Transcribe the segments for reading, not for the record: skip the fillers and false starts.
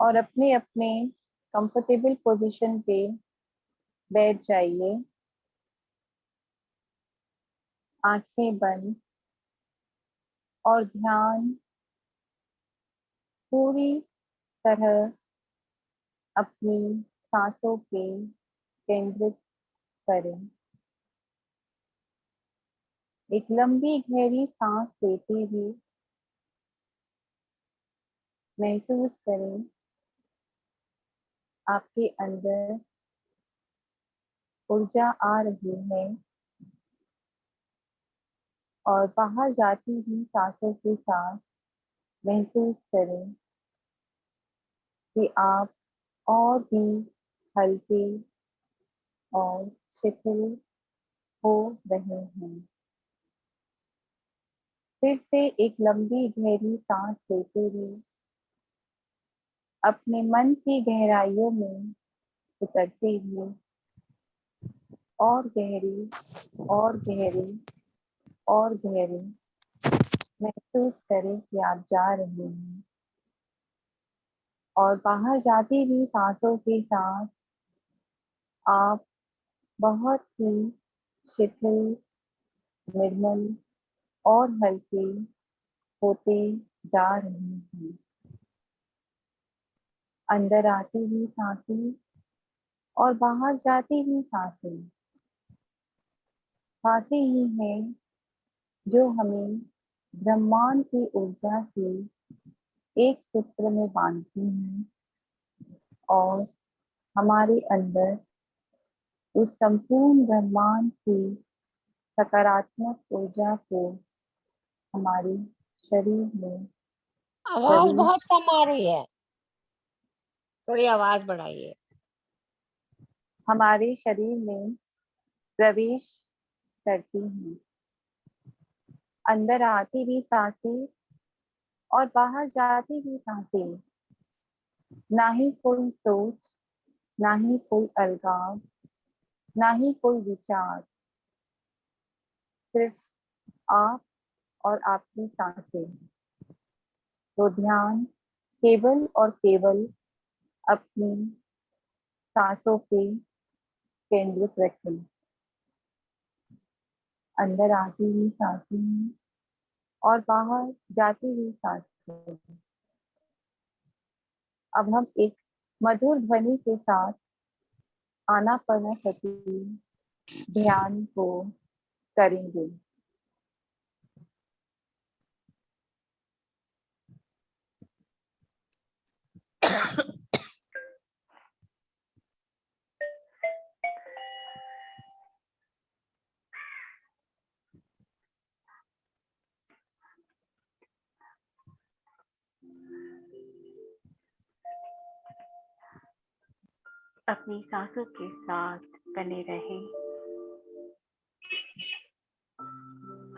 और अपने अपने कंफर्टेबल पोजीशन पे बैठ जाइए। आंखें बंद और ध्यान पूरी तरह अपनी सांसों पे केंद्रित करें। एक लंबी गहरी सांस लेते हुए महसूस करें आपके अंदर ऊर्जा आ रही है और बाहर जाती हुई सांसों के साथ महसूस करें कि आप और भी हल्के और शिथिल हो रहे हैं। फिर से एक लंबी गहरी सांस लेते हुए अपने मन की गहराइयों में उतरते हुए और गहरी और गहरी और गहरी महसूस करें कि आप जा रहे हैं और बाहर जाती हुई सांसों के साथ आप बहुत ही शिथिल, निर्मल और हल्के होते जा रहे हैं। अंदर आती हुई सांसें और बाहर जाती हुई सांसें सांसें ही हैं जो हमें ब्रह्मांड की ऊर्जा से एक सूत्र में बांधती हैं और हमारे अंदर उस संपूर्ण ब्रह्मांड की सकारात्मक ऊर्जा को हमारे शरीर में आवाज बहुत प्रवेश कम आ रही है, थोड़ी आवाज बढ़ाइए। हमारे शरीर में प्रवेश करती हैं। अंदर आती हुई सांसें और बाहर जाती हुई सांसें, ना ही कोई सोच, ना ही कोई अलगाव, ना ही कोई विचार, सिर्फ आप और आपकी सांसें। तो ध्यान केवल और केवल अपनी सांसों पे केंद्रित रखें। अंदर आती हुई सांसें और बाहर जाती हुई सांसें। अब हम एक मधुर ध्वनि के साथ आनापानसति ध्यान को करेंगे। अपनी सांसों के साथ बने रहें।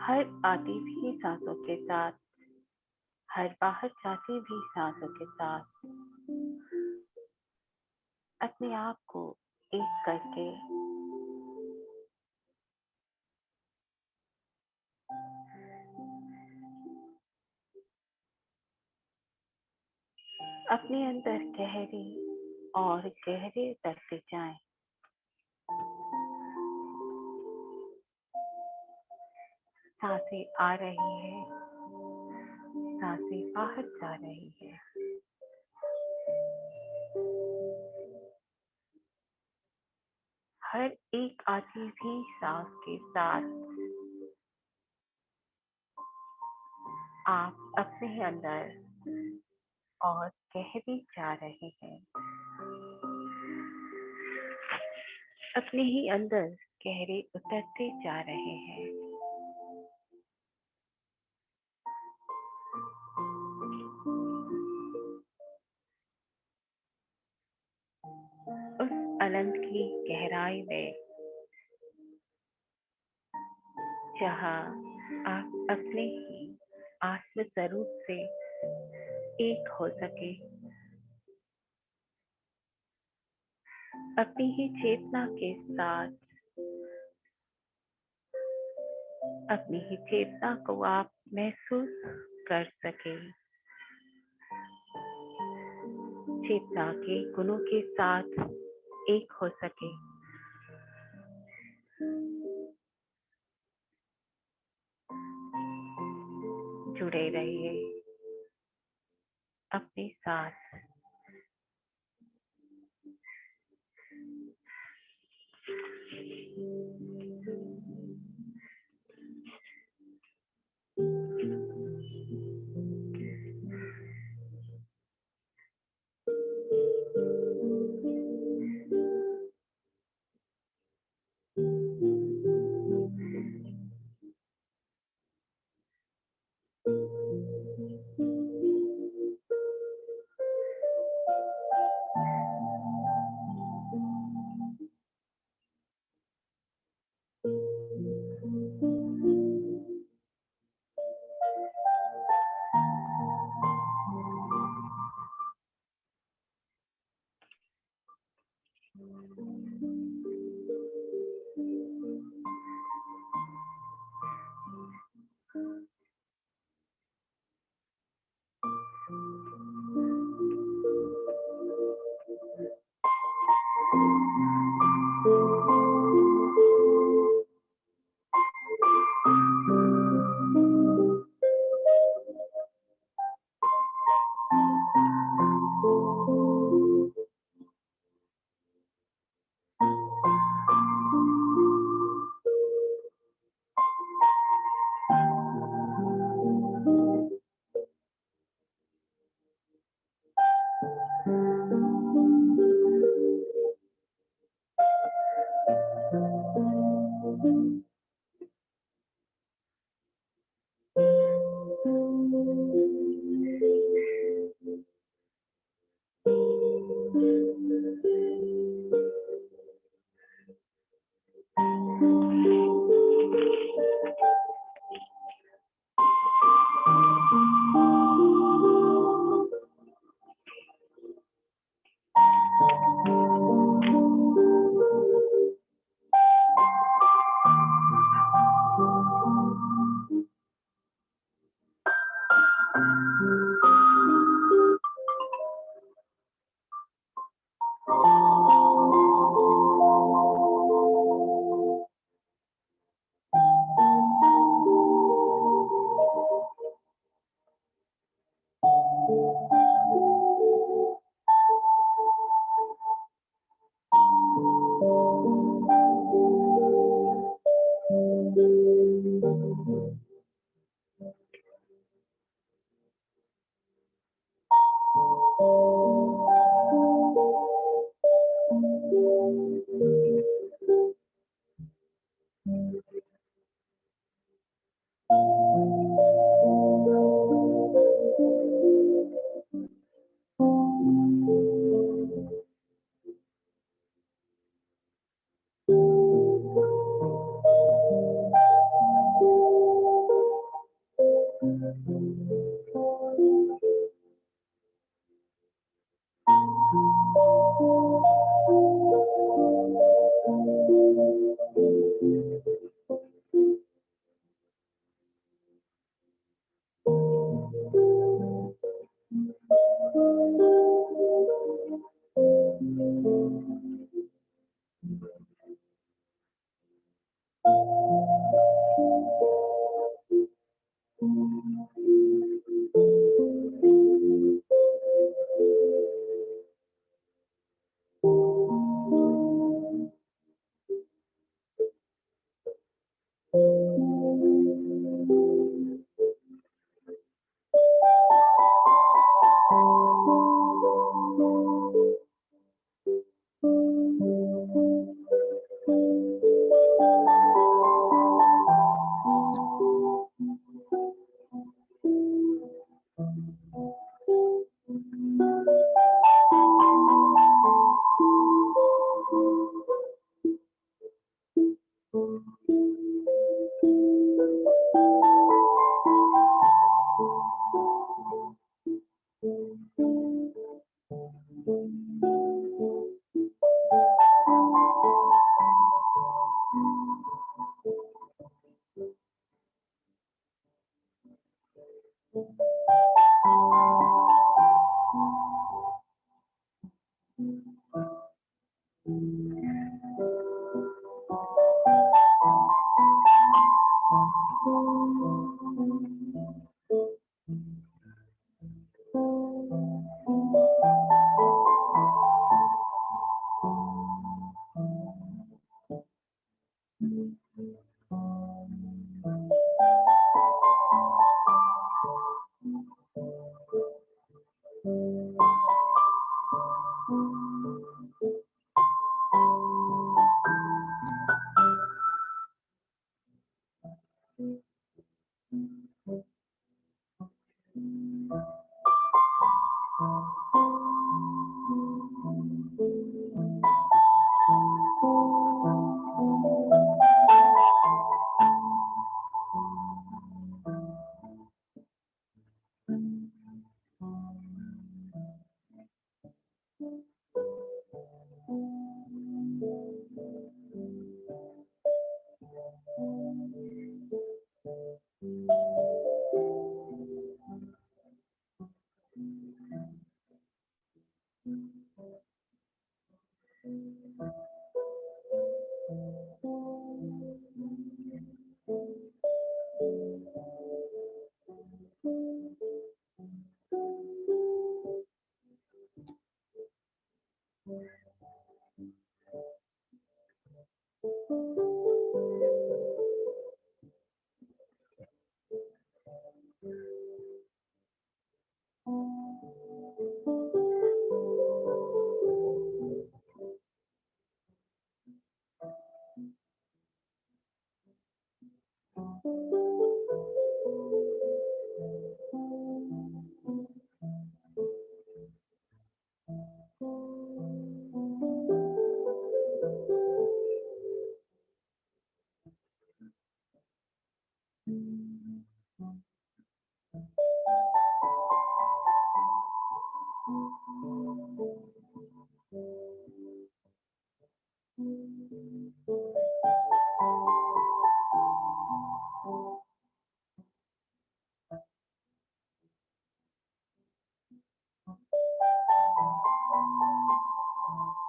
हर आती हुई सांसों के साथ, हर बाहर जाती हुई सांसों के साथ अपने आप को एक करके अपने अंदर गहरे और गहरे उतरते जाएं। सांसें आ रही है, सांसें बाहर जा रही है। हर एक आती हुई सांस के साथ आप अपने अंदर और गहरे जा रहे हैं। अपने ही अंदर गहरे उतरते जा रहे हैं। उस अनंत की गहराई में जहाँ आप अपने ही आत्म स्वरूप से एक हो सके, अपनी ही चेतना के साथ अपनी ही चेतना को आप महसूस कर सके। चेतना के गुणों के साथ एक हो सके। जुड़े रहिए अपने साथ।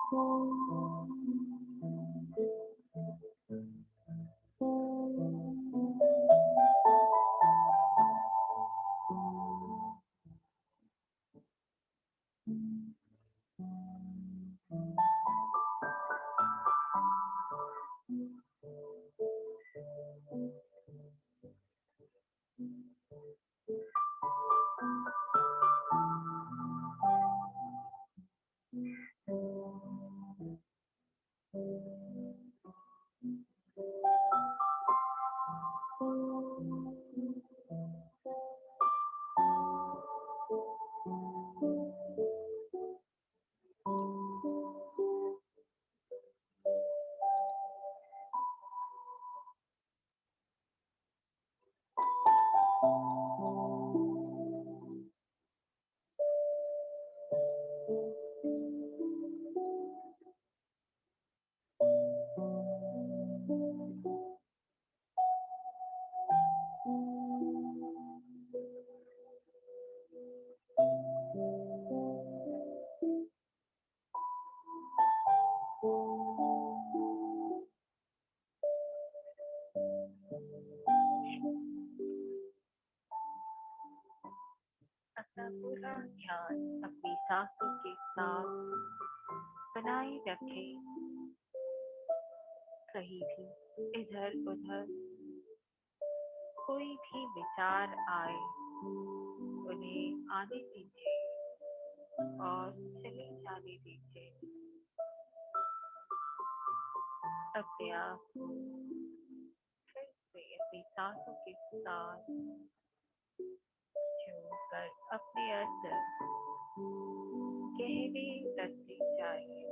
अपना पूरा ध्यान अपनी सांसों के साथ बनाए रखें। कहीं भी इधर उधर कोई भी विचार आए उन्हें आने दीजिए और चले जाने दीजिए। अपने आप को फिर से अपनी सांसों के साथ जोड़कर अपने अंदर गहरे करते जाइए।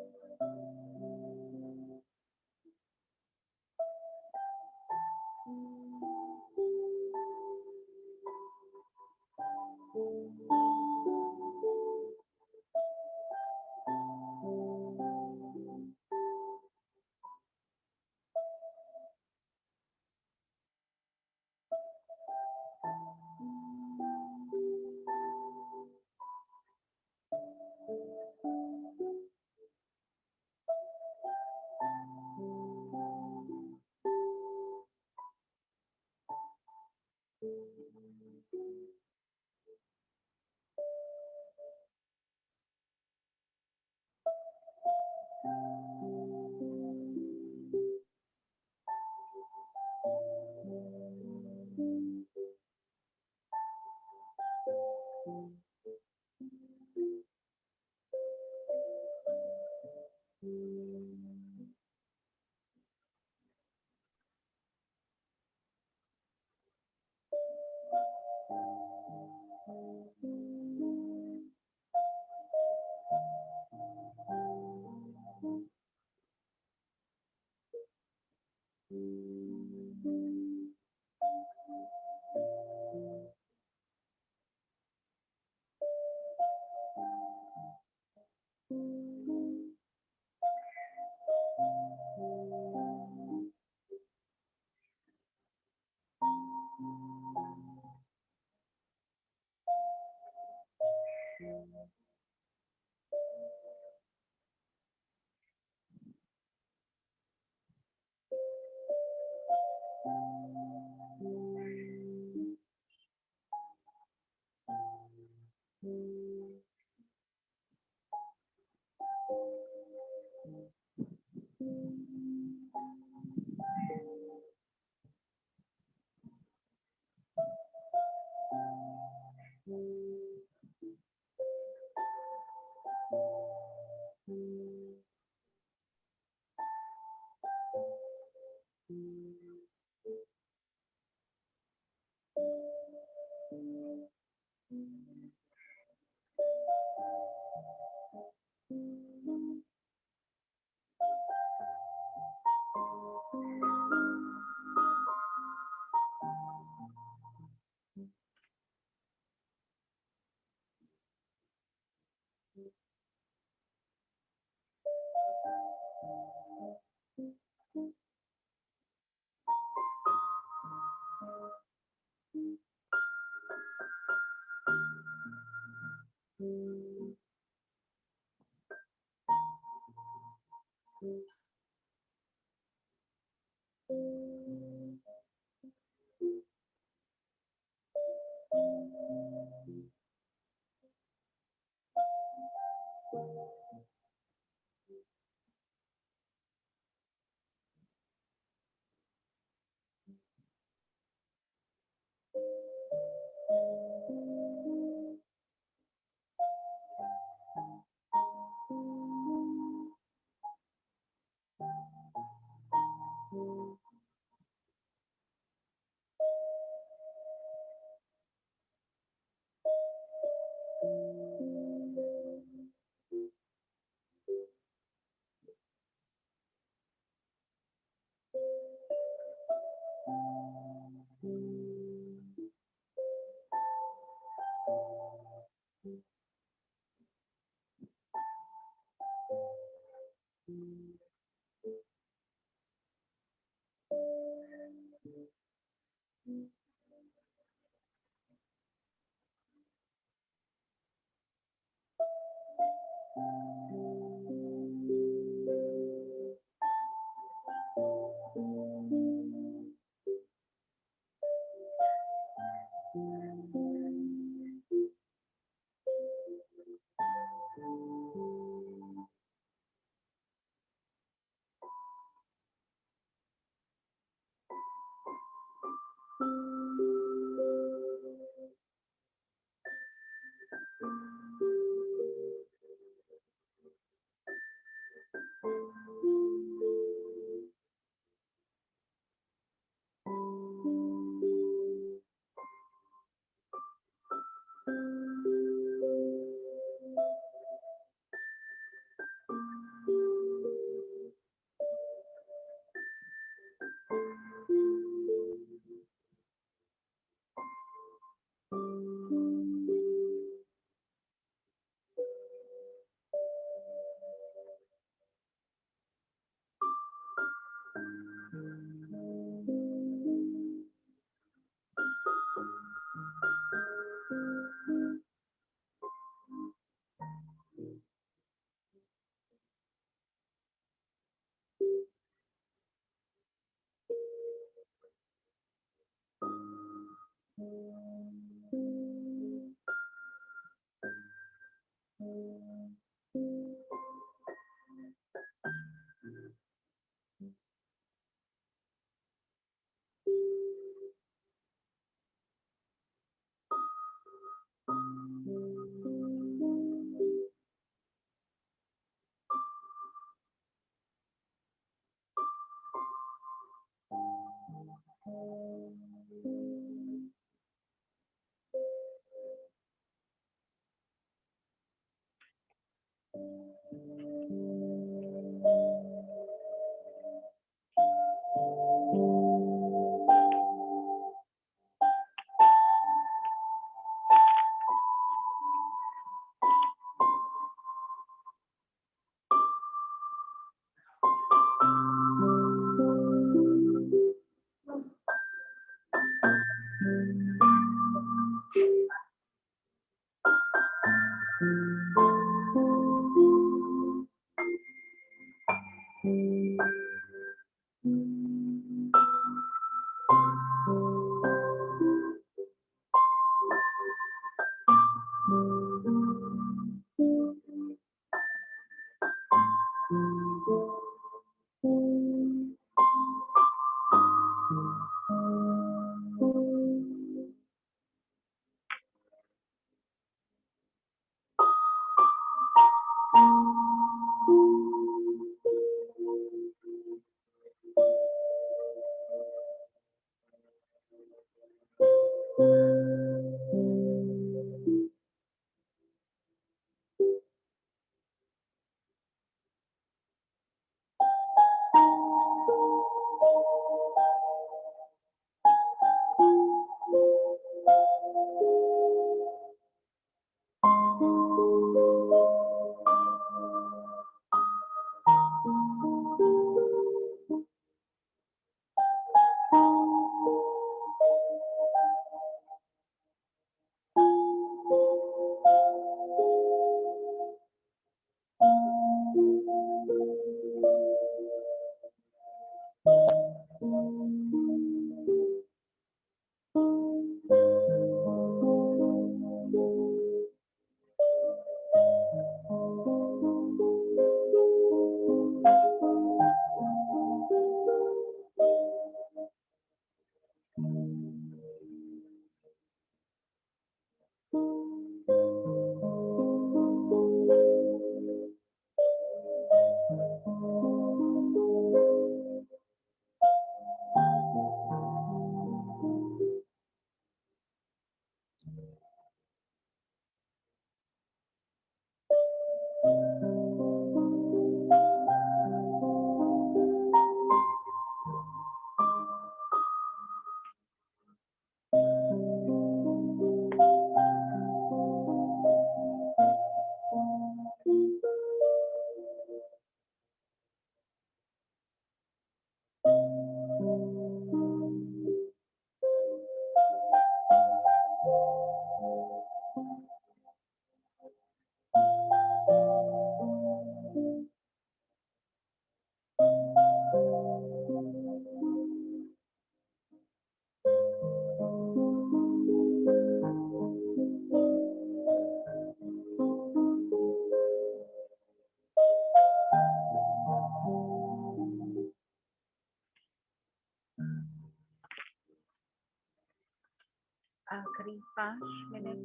अभी 5 मिनट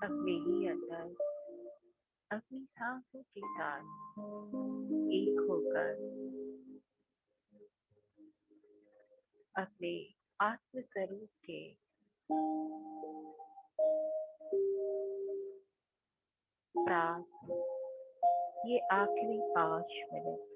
अपने ही अंदर अपनी सांसों के साथ एक होकर अपने आत्म स्वरूप के साथ ये आखिरी 5 मिनट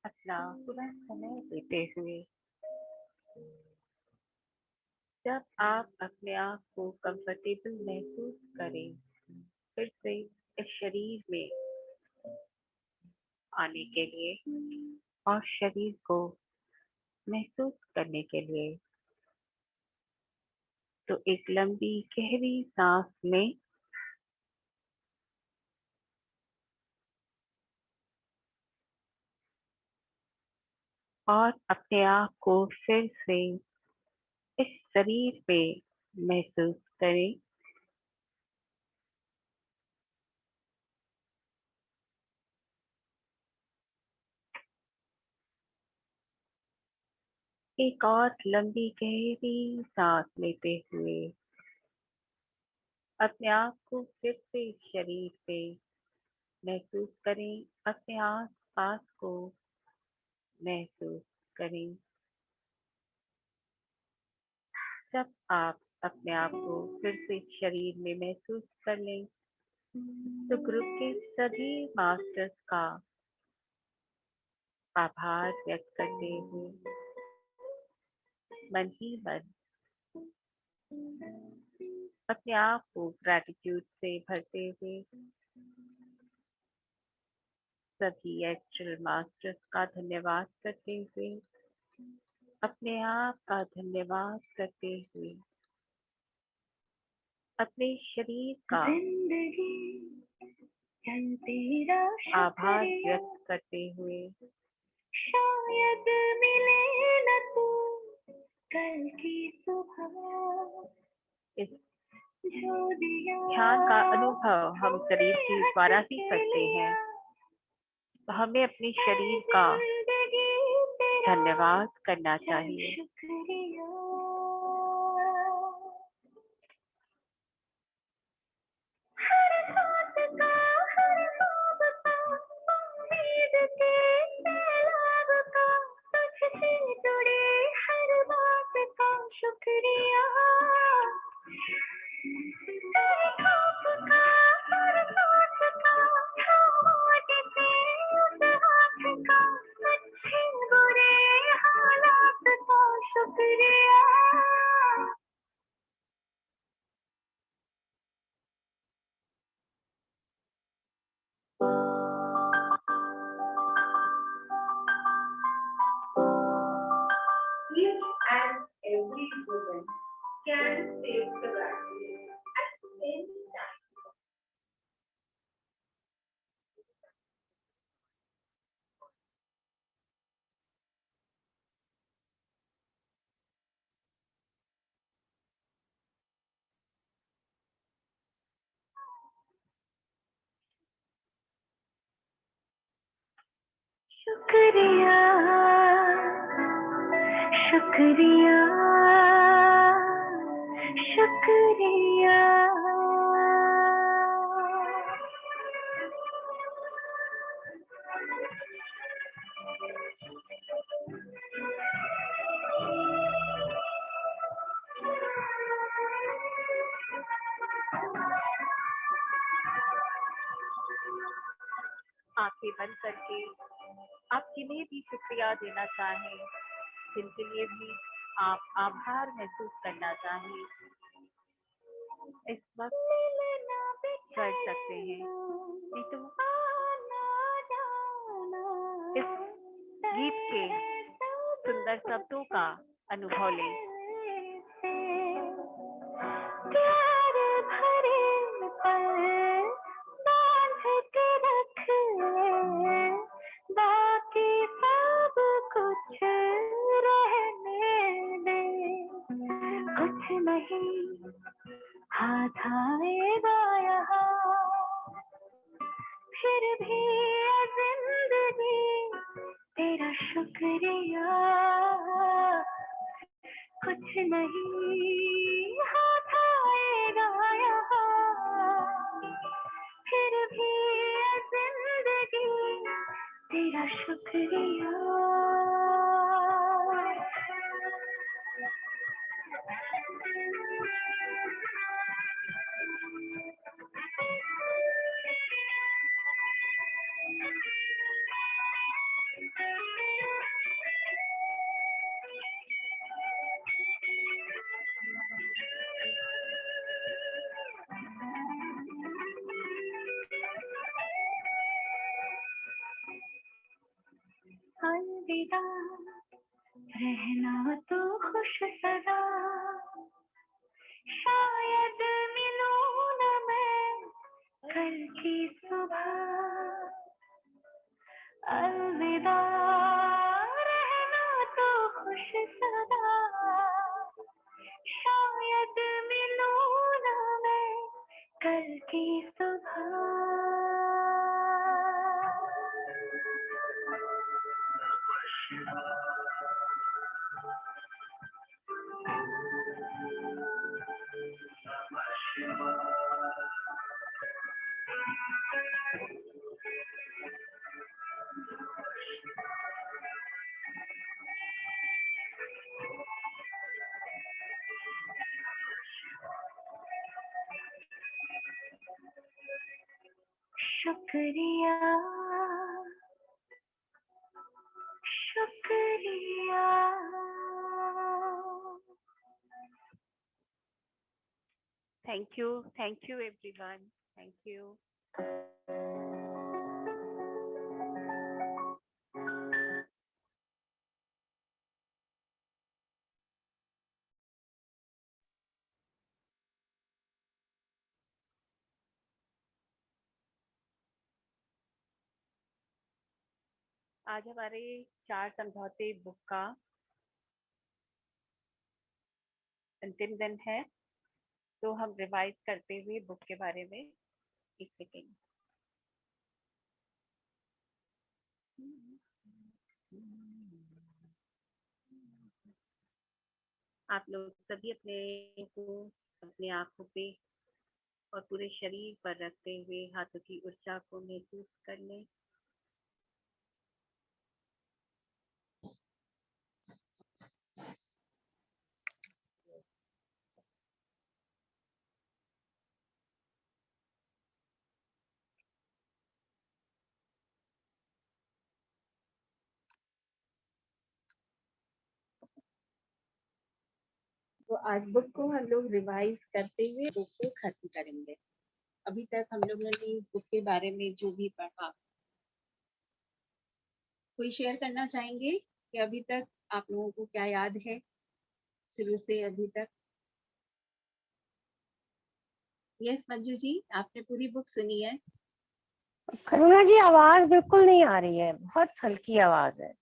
अपना पूरा समय देते हुए जब आप अपने आप को कंफर्टेबल महसूस करें, फिर से इस शरीर में आने के लिए और शरीर को महसूस करने के लिए तो एक लंबी गहरी सांस लें और अपने आप को फिर से इस शरीर पे महसूस करें। एक और लंबी गहरी सांस लेते हुए अपने आप को फिर से इस शरीर पे महसूस करें, अपने आस पास को महसूस करें। जब आप अपने आप को फिर से शरीर में महसूस कर लें तो ग्रुप के सभी मास्टर्स का आभार व्यक्त करते हुए मन ही मन अपने आप को ग्रैटिट्यूड से भरते हुए सभी एक्चुअल मास्टर्स का धन्यवाद करते हुए अपने आप का धन्यवाद करते हुए अपने शरीर का आभार व्यक्त करते हुए शायद मिले न तू कल की सुबह इस जो दिया ध्यान का अनुभव हम शरीर के द्वारा ही करते हैं, तो हमें अपने शरीर का धन्यवाद करना चाहिए। शुक्रिया हर सांस का हर ख्वाब का उम्मीद के सैलाब का तुझसे जुड़े हर बात का शुक्रिया हर खौफ का हर सांस का खामोशी से उस हाथ का अच्छे बुरे हालात का शुक्रिया Each and every woman can save the vaccine at any time. शुक्रिया शुक्रिया शुक्रिया आंखें बंद करके आप जिन्हें भी शुक्रिया देना चाहें, जिनके लिए भी आप आभार महसूस करना चाहें, इस वक्त कर सकते हैं। नहीं तो इस गीत के सुंदर शब्दों का अनुभव लें। प्यार भरे पल बांध के रख ले बाकी सब कुछ रहने दे कुछ नहीं हाथ आएगा यहाँ फिर भी ये जिंदगी नहीं हाथ आएगा यहाँ, फिर भी ये जिंदगी तेरा शुक्रिया। अलविदा, रहना तो खुश सदा, शायद मिलूं न मैं कल की सुबह। अलविदा, रहना तो खुश सदा, शायद मिलूं न मैं कल की सुबह। शुक्रिया, शुक्रिया। Thank you everyone. Thank you. आज हमारे 4 समझौते बुक का अंतिम दिन है, तो हम रिवाइज करते हुए बुक के बारे में एक सेकेंड। आप लोग सभी अपने को अपने आंखों पे और पूरे शरीर पर रखते हुए हाथों की ऊर्जा को महसूस कर लें। तो आज बुक को हम लोग रिवाइज करते हुए बुक को खत्म करेंगे। अभी तक हम लोगों ने इस बुक के बारे में जो भी पढ़ा, कोई शेयर करना चाहेंगे कि अभी तक आप लोगों को क्या याद है शुरू से अभी तक? यस मंजू जी, आपने पूरी बुक सुनी है? करुणा जी, आवाज बिल्कुल नहीं आ रही है, बहुत हल्की आवाज है।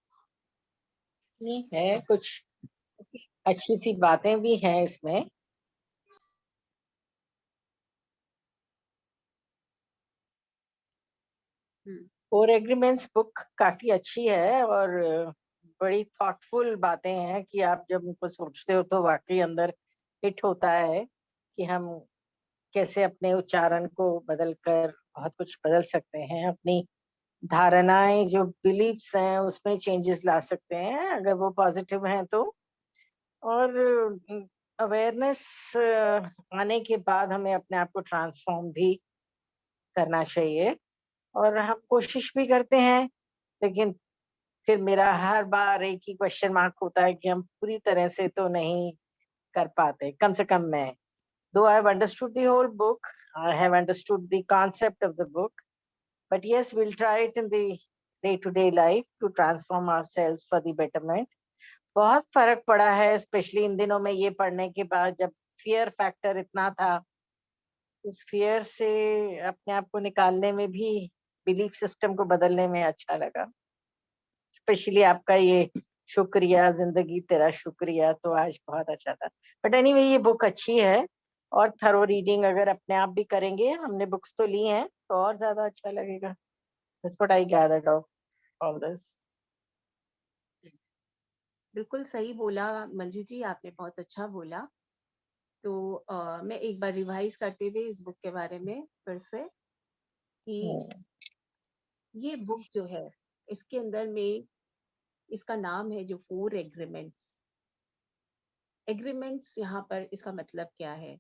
नहीं है, कुछ अच्छी सी बातें भी हैं इसमें। फोर एग्रीमेंट्स बुक काफी अच्छी है और बड़ी थॉटफुल बातें हैं कि आप जब उनको सोचते हो तो वाकई अंदर हिट होता है कि हम कैसे अपने उच्चारण को बदलकर बहुत कुछ बदल सकते हैं, अपनी धारणाएं जो बिलीफ्स हैं उसमें चेंजेस ला सकते हैं अगर वो पॉजिटिव हैं तो। और अवेयरनेस आने के बाद हमें अपने आप को ट्रांसफॉर्म भी करना चाहिए और हम कोशिश भी करते हैं, लेकिन फिर मेरा हर बार एक ही क्वेश्चन मार्क होता है कि हम पूरी तरह से तो नहीं कर पाते, कम से कम मैं। Though I have understood the whole book, I have understood the concept of the book, but yes, we'll try it in the day-to-day life to transform ourselves for the betterment. बहुत फर्क पड़ा है, स्पेशली इन दिनों में ये पढ़ने के बाद, जब फियर फैक्टर इतना था, उस फियर से अपने आप को निकालने में भी, बिलीफ सिस्टम को बदलने में अच्छा लगा। स्पेशली आपका ये शुक्रिया, जिंदगी तेरा शुक्रिया, तो आज बहुत अच्छा था। बट एनीवे ये बुक अच्छी है और थरो रीडिंग अगर अपने आप भी करेंगे, हमने बुक्स तो ली हैं, तो और ज्यादा अच्छा लगेगा। That's what I gathered of all this. बिल्कुल सही बोला मंजू जी, आपने बहुत अच्छा बोला। तो मैं एक बार रिवाइज करते हुए इस बुक के बारे में फिर से कि ये बुक जो है, इसके अंदर में इसका नाम है जो 4 एग्रीमेंट्स। एग्रीमेंट्स यहाँ पर इसका मतलब क्या है?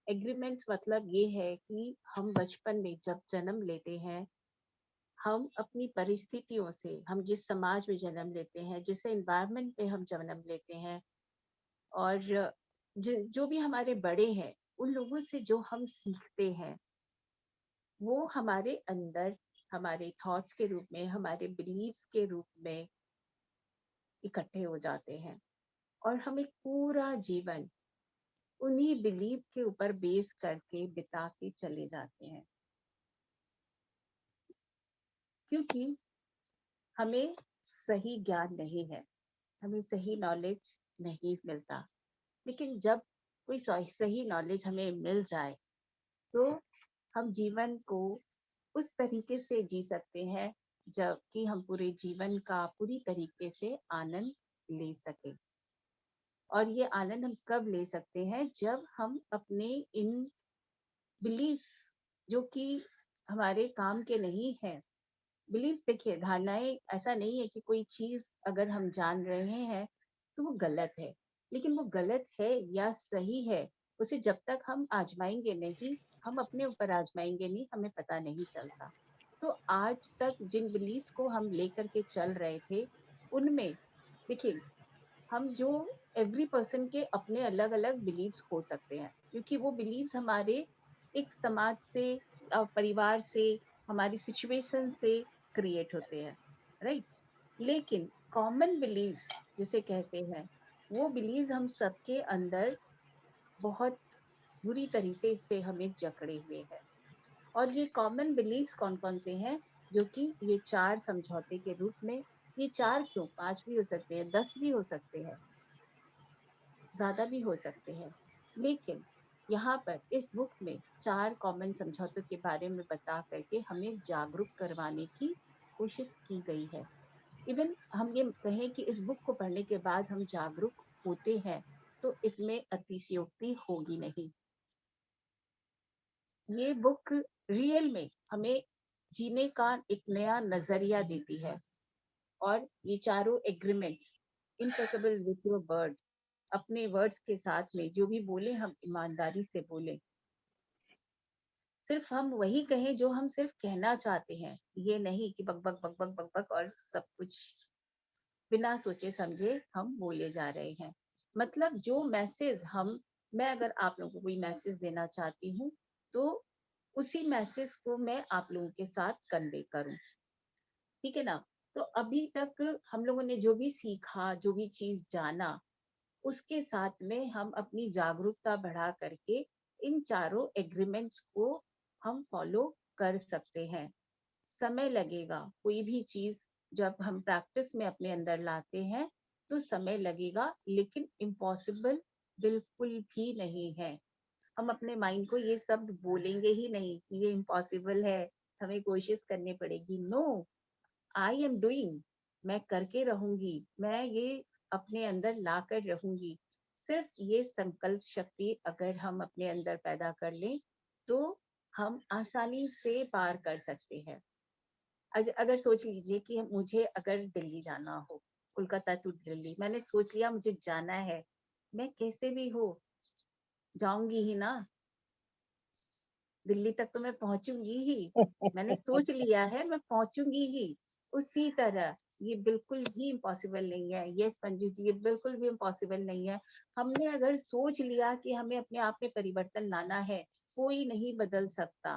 एग्रीमेंट्स मतलब ये है कि हम बचपन में जब जन्म लेते हैं, हम अपनी परिस्थितियों से, हम जिस समाज में जन्म लेते हैं, जिस एनवायरनमेंट में हम जन्म लेते हैं, और जो भी हमारे बड़े हैं, उन लोगों से जो हम सीखते हैं, वो हमारे अंदर हमारे थॉट्स के रूप में, हमारे बिलीव्स के रूप में इकट्ठे हो जाते हैं, और हम एक पूरा जीवन उन्हीं बिलीव के ऊपर बेस करके बिता के चले जाते हैं, क्योंकि हमें सही ज्ञान नहीं है, हमें सही नॉलेज नहीं मिलता। लेकिन जब कोई सही नॉलेज हमें मिल जाए, तो हम जीवन को उस तरीके से जी सकते हैं जब कि हम पूरे जीवन का पूरी तरीके से आनंद ले सके। और ये आनंद हम कब ले सकते हैं? जब हम अपने इन बिलीव्स, जो कि हमारे काम के नहीं है, बिलीव्स, देखिए धारणाएं, ऐसा नहीं है कि कोई चीज अगर हम जान रहे हैं तो वो गलत है, लेकिन वो गलत है या सही है, उसे जब तक हम आजमाएंगे नहीं, हम अपने ऊपर आजमाएंगे नहीं, हमें पता नहीं चलता। तो आज तक जिन बिलीव्स को हम लेकर के चल रहे थे, उनमें देखिए, हम जो एवरी पर्सन के अपने अलग अलग बिलीव्स हो सकते हैं, क्योंकि वो बिलीव्स हमारे एक समाज से, परिवार से, हमारी सिचुएशन से क्रिएट होते हैं, राइट। लेकिन कॉमन बिलीव्स जिसे कहते हैं, वो बिलीव्स हम सबके अंदर बहुत बुरी तरीके से हमें जकड़े हुए हैं। और ये कॉमन बिलीव्स कौन कौन से हैं? जो कि ये 4 समझौते के रूप में, ये 4 क्यों, 5 भी हो सकते हैं, 10 भी हो सकते हैं, ज्यादा भी हो सकते हैं, लेकिन यहाँ पर इस बुक में 4 कॉमन समझौतों के बारे में बता करके हमें जागरूक करवाने की कोशिश की गई है। इवन हम ये कहें कि इस बुक को पढ़ने के बाद हम जागरूक होते हैं, तो इसमें अतिशयोक्ति होगी नहीं। ये बुक रियल में हमें जीने का एक नया नजरिया देती है। और ये चारों agreements, impeccable with your word, अपने वर्ड्स के साथ में जो भी बोले हम ईमानदारी से बोले, सिर्फ हम वही कहें जो हम सिर्फ कहना चाहते हैं, ये नहीं कि बक बक बक बक बक बक और सब कुछ बिना सोचे समझे हम बोले जा रहे हैं। मतलब जो मैसेज मैं अगर आप लोगों को कोई मैसेज देना चाहती हूँ, तो उसी मैसेज को मैं आप लोगों के साथ कन्वे करूं, ठीक है ना। तो अभी तक हम लोगों ने जो भी सीखा, जो भी चीज जाना, उसके साथ में हम अपनी जागरूकता बढ़ा करके इन चारों एग्रीमेंट्स को हम फॉलो कर सकते हैं। समय लगेगा, कोई भी चीज जब हम प्रैक्टिस में अपने अंदर लाते हैं तो समय लगेगा, लेकिन इम्पॉसिबल बिल्कुल भी नहीं है। हम अपने माइंड को ये शब्द बोलेंगे ही नहीं कि ये इम्पॉसिबल है, हमें कोशिश करनी पड़ेगी। नो, आई एम डूइंग, मैं करके रहूंगी, मैं ये अपने अंदर ला कर रहूंगी। सिर्फ ये संकल्प शक्ति अगर हम अपने अंदर पैदा कर लें, तो हम आसानी से पार कर सकते हैं। अगर सोच लीजिए कि मुझे अगर दिल्ली जाना हो, कोलकाता टू दिल्ली, मैंने सोच लिया मुझे जाना है, मैं कैसे भी हो जाऊंगी ही ना, दिल्ली तक तो मैं पहुंचूंगी ही। मैंने सोच लिया है, मैं पहुंचूंगी ही। उसी तरह ये बिल्कुल भी इम्पॉसिबल नहीं है। यस मंजू जी, ये बिल्कुल भी इम्पॉसिबल नहीं है। हमने अगर सोच लिया कि हमें अपने आप में परिवर्तन लाना है, कोई नहीं बदल सकता,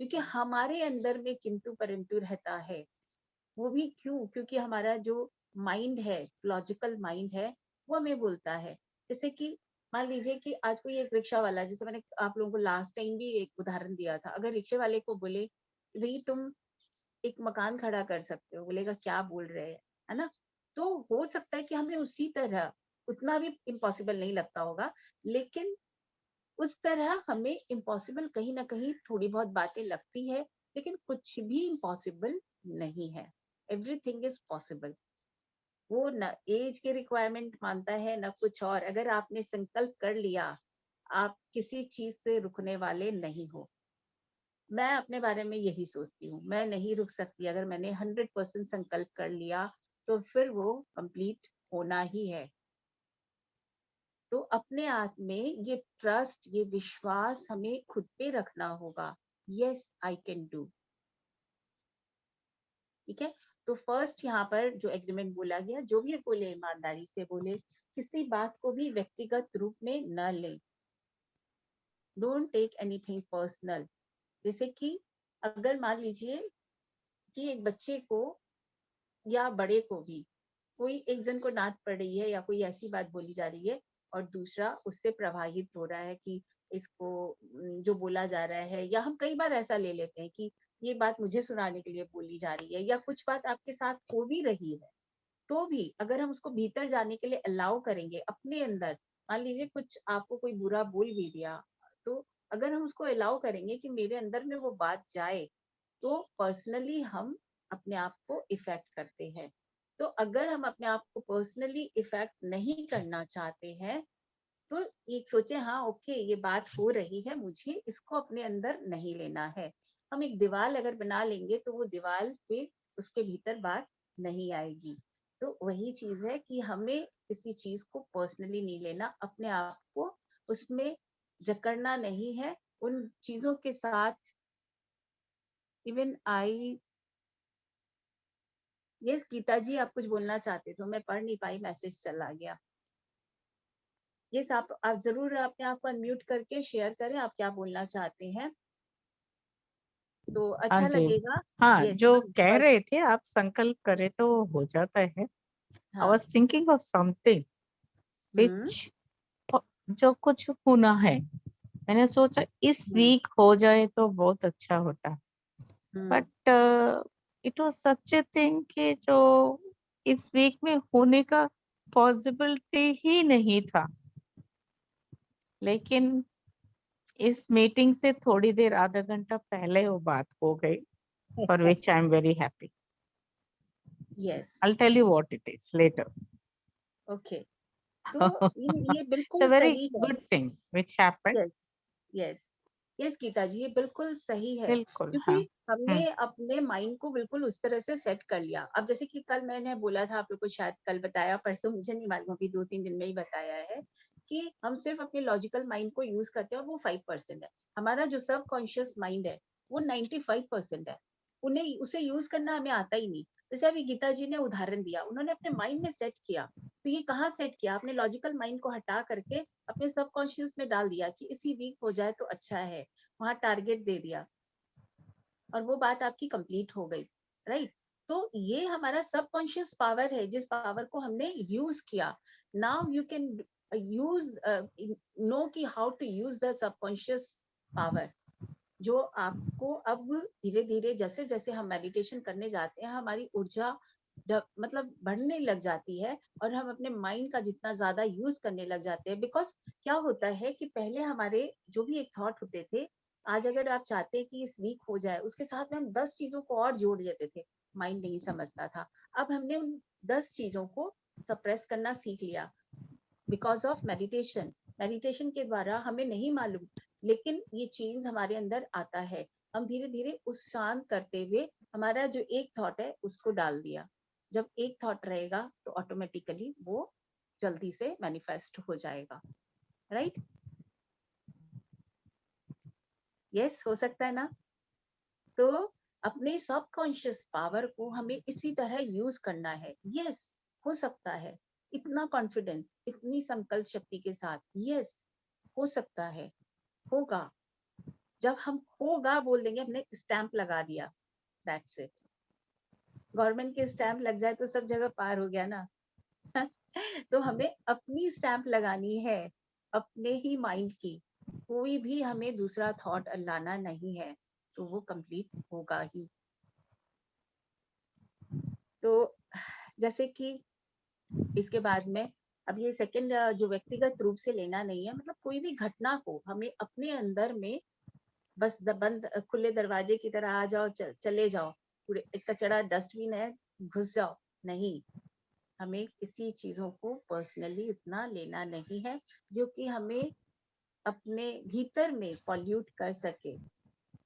क्योंकि हमारे अंदर में किंतु परंतु रहता है। वो भी क्यों? क्योंकि हमारा जो माइंड है, लॉजिकल माइंड है, वो हमें बोलता है। जैसे कि मान लीजिए कि आज कोई एक रिक्शा वाला, जैसे मैंने आप लोगों को लास्ट टाइम भी एक उदाहरण दिया था, अगर रिक्शे वाले को बोले भाई तुम एक मकान खड़ा कर सकते हो, बोलेगा क्या बोल रहे हैं, है ना। तो हो सकता है कि हमें उसी तरह, उतना भी इम्पॉसिबल नहीं लगता होगा, लेकिन उस तरह हमें इम्पॉसिबल कहीं ना कहीं थोड़ी बहुत बातें लगती है, लेकिन कुछ भी इम्पॉसिबल नहीं है। Everything is possible. वो न एज के रिक्वायरमेंट मानता है न कुछ और। अगर आपने संकल्प कर लिया, आप किसी चीज से रुकने वाले नहीं हो। मैं अपने बारे में यही सोचती हूँ, मैं नहीं रुक सकती। अगर मैंने 100% संकल्प कर लिया तो फिर वो कंप्लीट होना ही है। तो अपने आप में ये ट्रस्ट, ये विश्वास हमें खुद पे रखना होगा। Yes, I can do. ठीक है। तो फर्स्ट यहाँ पर जो एग्रीमेंट बोला गया, जो भी बोले ईमानदारी से बोले, किसी बात को भी व्यक्तिगत रूप में न लें। Don't take anything personal. जैसे कि अगर मान लीजिए कि एक बच्चे को या बड़े को भी कोई एक जन को डांट पड़ रही है या कोई ऐसी बात बोली जा रही है और दूसरा उससे प्रभावित हो रहा है कि इसको जो बोला जा रहा है, या हम कई बार ऐसा ले लेते हैं कि ये बात मुझे सुनाने के लिए बोली जा रही है, या कुछ बात आपके साथ हो भी रही है, तो भी अगर हम उसको भीतर जाने के लिए अलाउ करेंगे अपने अंदर, मान लीजिए कुछ आपको कोई बुरा बोल भी दिया, तो अगर हम उसको अलाउ करेंगे कि मेरे अंदर में वो बात जाए, तो पर्सनली हम अपने आप को इफेक्ट करते हैं। तो अगर हम अपने आप को पर्सनली इफेक्ट नहीं करना चाहते हैं, तो एक सोचे हाँ ओके ये बात हो रही है, मुझे इसको अपने अंदर नहीं लेना है। हम एक दीवार अगर बना लेंगे तो वो दीवार पे उसके भीतर बात नहीं आएगी। तो वही चीज है कि हमें किसी चीज को पर्सनली नहीं लेना, अपने आप को उसमें जकड़ना नहीं है उन चीजों के साथ। इवन आई, यस गीता जी आप कुछ बोलना चाहते थे, मैं पढ़ नहीं पाई, मैसेज चला गया। यस आप जरूर अपने आप को अनम्यूट करके शेयर करें, आप क्या बोलना चाहते हैं, तो हाँ अच्छा जी। लगेगा। हाँ, यस जो कह बस। रहे थे आप संकल्प करे तो हो जाता है। आई हाँ। वाज थिंकिंग ऑफ समथिंग हम्म। विच जो कुछ होना है, मैंने सोचा इस हम्म। वीक हो जाए तो बहुत अच्छा होता, hmm. But it was such a thing कि जो इस वीक में होने का पॉसिबिलिटी ही नहीं था, लेकिन इस मीटिंग से थोड़ी देर आधा घंटा पहले वो बात हो गई, for which I am very happy. Yes. I'll tell you what it is later. Okay. तो ये It's a बिल्कुल very सही है। good thing which happened. Yes. Yes. Yes Geeta ji, ये बिल्कुल सही है, बिल्कुल क्योंकि हाँ। हमने अपने माइंड को बिल्कुल उस तरह से सेट कर लिया। अब जैसे कि कल मैंने बोला था आप लोग को, शायद कल बताया, परसों मुझे नहीं मालूम, अभी 2-3 दिन में ही बताया है कि हम सिर्फ अपने लॉजिकल माइंड को यूज करते हैं और वो 5% है। हमारा जो सब कॉन्शियस माइंड है वो 95% है। उन्हें उसे यूज करना हमें आता ही नहीं। जैसे अभी गीता जी ने उदाहरण दिया, उन्होंने अपने माइंड में सेट किया, तो ये कहाँ सेट किया, आपने लॉजिकल माइंड को हटा करके अपने सबकॉन्शियस में डाल दिया कि इसी वीक हो जाए तो अच्छा है, वहां टारगेट दे दिया और वो बात आपकी कंप्लीट हो गई। राइट। तो ये हमारा सबकॉन्शियस पावर है, जिस पावर को हमने यूज किया। Now you can use know कि how to use the subconscious power, जो आपको अब धीरे धीरे जैसे जैसे हम मेडिटेशन करने जाते हैं, हमारी ऊर्जा मतलब बढ़ने लग जाती है और हम अपने माइंड का जितना ज्यादा यूज करने लग जाते हैं। बिकॉज क्या होता है कि पहले हमारे जो भी एक थॉट होते थे, आज अगर आप चाहते हैं कि इस वीक हो जाए, उसके साथ में हम 10 चीजों को और जोड़ देते थे, माइंड नहीं समझता था। अब हमने उन 10 चीजों को सप्रेस करना सीख लिया बिकॉज ऑफ मेडिटेशन। मेडिटेशन के द्वारा हमें नहीं मालूम, लेकिन ये चेंज हमारे अंदर आता है। हम धीरे धीरे उस शांत करते हुए हमारा जो एक थॉट है उसको डाल दिया। जब एक थॉट रहेगा तो ऑटोमेटिकली वो जल्दी से मैनिफेस्ट हो जाएगा। राइट। यस, हो सकता है ना। तो अपने सबकॉन्शियस पावर को हमें इसी तरह यूज करना है। यस, हो सकता है, इतना कॉन्फिडेंस, इतनी संकल्प शक्ति के साथ। यस, हो सकता है, होगा। जब हम होगा बोल देंगे, हमने स्टैंप लगा दिया, दैट्स इट। गवर्नमेंट के स्टैंप लग जाए तो सब जगह पार हो गया ना। तो हमें अपनी स्टैंप लगानी है, अपने ही माइंड की। कोई भी हमें दूसरा थॉट लाना नहीं है, तो वो कंप्लीट होगा ही। तो जैसे कि इसके बाद में, अब ये सेकंड जो व्यक्तिगत रूप से लेना नहीं है, मतलब कोई भी घटना को हमें अपने अंदर में बस बंद खुले दरवाजे की तरह आ जाओ, चले जाओ, पूरे एक कचड़ा डस्टबिन है, घुस जाओ, नहीं। हमें किसी चीजों को पर्सनली उतना लेना नहीं है जो कि हमें अपने भीतर में पॉल्यूट कर सके,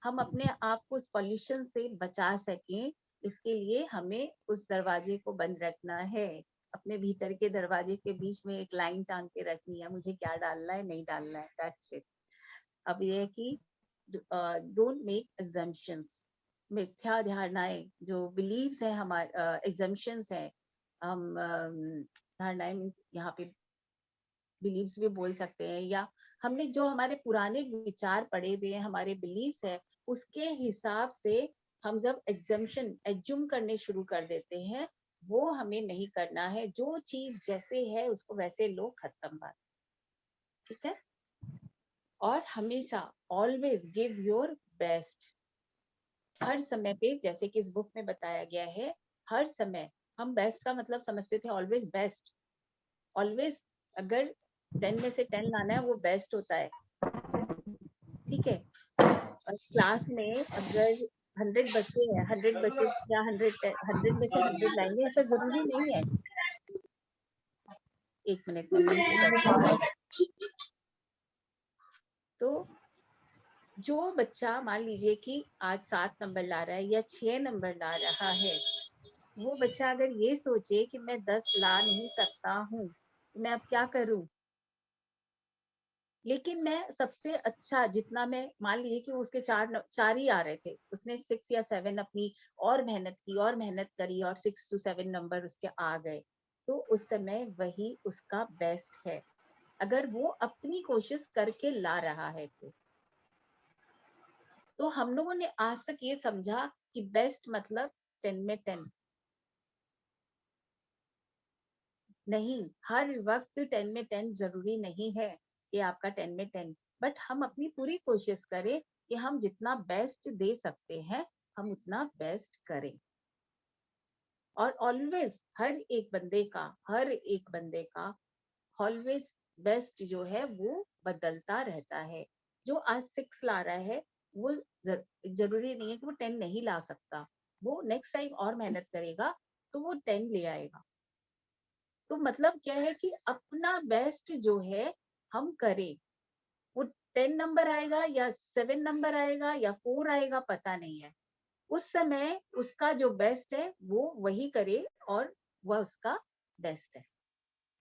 हम अपने आप को उस पॉल्यूशन से बचा सकें। इसके लिए हमें उस दरवाजे को बंद रखना है, अपने भीतर के दरवाजे के बीच में एक लाइन टांग के रखनी है, मुझे क्या डालना है नहीं डालना है, दैट्स इट। अब ये है कि डोंट मेक अजम्पशंस, मिथ्या धारणाएं जो बिलीव्स है हमारे, एग्जम्पशंस है, हम धारणाएं यहाँ पे बिलीव्स भी बोल सकते हैं, या हमने जो हमारे पुराने विचार पड़े हुए हैं, हमारे बिलीव्स है, उसके हिसाब से हम जब एग्जम्पशन एज्यूम करने शुरू कर देते हैं, वो हमें नहीं करना है। जो चीज जैसे है उसको वैसे लो, खत्म बात, ठीक है। और हमेशा ऑलवेज गिव योर बेस्ट, हर समय पे, जैसे कि इस बुक में बताया गया है, हर समय हम बेस्ट का मतलब समझते थे ऑलवेज बेस्ट, ऑलवेज। अगर 10 में से 10 लाना है वो बेस्ट होता है, ठीक है। और क्लास में अगर 100 बच्चे हैं, 100 बच्चे क्या 100 में से 100 लाएंगे, ऐसा जरूरी नहीं है। एक मिनट में म्यूट करती हूँ। तो जो बच्चा मान लीजिए कि आज 7 नंबर ला रहा है या 6 नंबर ला रहा है, वो बच्चा अगर ये सोचे कि मैं 10 ला नहीं सकता हूँ, मैं अब क्या करूँ, लेकिन मैं सबसे अच्छा जितना, मैं मान लीजिए कि उसके 4 ही आ रहे थे, उसने 6 या 7 अपनी और मेहनत की और मेहनत करी और 6 to 7 नंबर उसके आ गए, तो उस समय वही उसका बेस्ट है, अगर वो अपनी कोशिश करके ला रहा है तो हम लोगों ने आज तक ये समझा कि बेस्ट मतलब 10 में 10 नहीं, हर वक्त 10 में 10 जरूरी नहीं है कि आपका 10 में 10, बट हम अपनी पूरी कोशिश करें कि हम जितना बेस्ट दे सकते हैं हम उतना बेस्ट करें। और ऑलवेज हर एक बंदे का ऑलवेज बेस्ट जो है वो बदलता रहता है। जो आज 6 ला रहा है वो जरूरी नहीं है कि वो 10 नहीं ला सकता, वो नेक्स्ट टाइम और मेहनत करेगा तो वो 10 ले आएगा। तो मतलब क्या है कि अपना बेस्ट जो है हम करें, वो 10 नंबर आएगा या 7 नंबर आएगा या 4 आएगा पता नहीं है, उस समय उसका जो बेस्ट है वो वही करे और वह उसका बेस्ट है।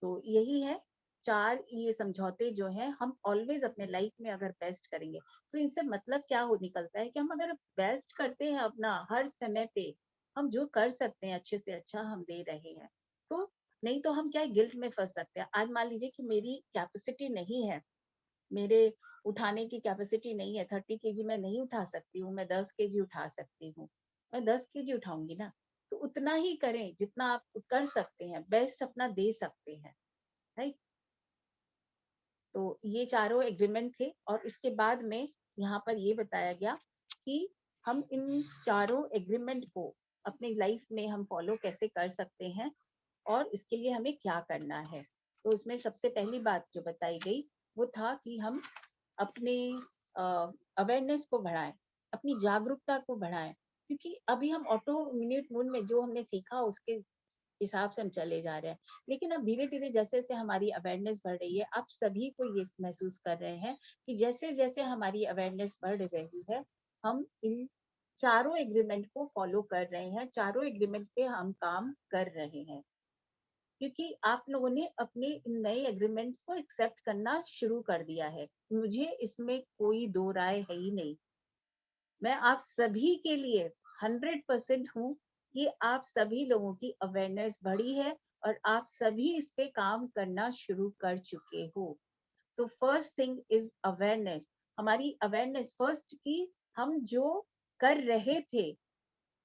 तो यही है 4 ये समझौते जो हैं, हम ऑलवेज अपने लाइफ में अगर बेस्ट करेंगे तो इनसे मतलब क्या हो निकलता है कि हम अगर बेस्ट करते हैं अपना हर समय पे, हम जो कर सकते हैं अच्छे से अच्छा हम दे रहे हैं, तो नहीं तो हम क्या गिल्ट में फंस सकते हैं। आज मान लीजिए कि मेरी कैपेसिटी नहीं है, मेरे उठाने की कैपेसिटी नहीं है, 30 केजी मैं नहीं उठा सकती हूँ, मैं 10 केजी उठा सकती हूँ, मैं 10 केजी उठाऊंगी ना, तो उतना ही करें जितना आप कर सकते हैं, बेस्ट अपना दे सकते हैं, राइट। तो ये चारों एग्रीमेंट थे और इसके बाद में यहाँ पर ये बताया गया कि हम इन चारों एग्रीमेंट को अपनी लाइफ में हम फॉलो कैसे कर सकते हैं और इसके लिए हमें क्या करना है। तो उसमें सबसे पहली बात जो बताई गई वो था कि हम अपने अवेयरनेस को बढ़ाएं, अपनी जागरूकता को बढ़ाएं, क्योंकि अभी हम ऑटो मिनट मूड में जो हमने सीखा उसके हिसाब से हम चले जा रहे हैं, लेकिन अब धीरे धीरे जैसे जैसे हमारी अवेयरनेस बढ़ रही है, आप सभी को ये महसूस कर रहे हैं कि जैसे जैसे हमारी अवेयरनेस बढ़ रही है, हम इन चारों एग्रीमेंट को फॉलो कर रहे हैं, चारों एग्रीमेंट पे हम काम कर रहे हैं, क्योंकि आप लोगों ने अपने इन नए एग्रीमेंट्स को एक्सेप्ट करना शुरू कर दिया है। मुझे इसमें कोई दो राय है ही नहीं, मैं आप सभी के लिए 100% हूँ कि आप सभी लोगों की अवेयरनेस बढ़ी है और आप सभी इस पे काम करना शुरू कर चुके हो। तो फर्स्ट थिंग इज अवेयरनेस, हमारी अवेयरनेस फर्स्ट की, हम जो कर रहे थे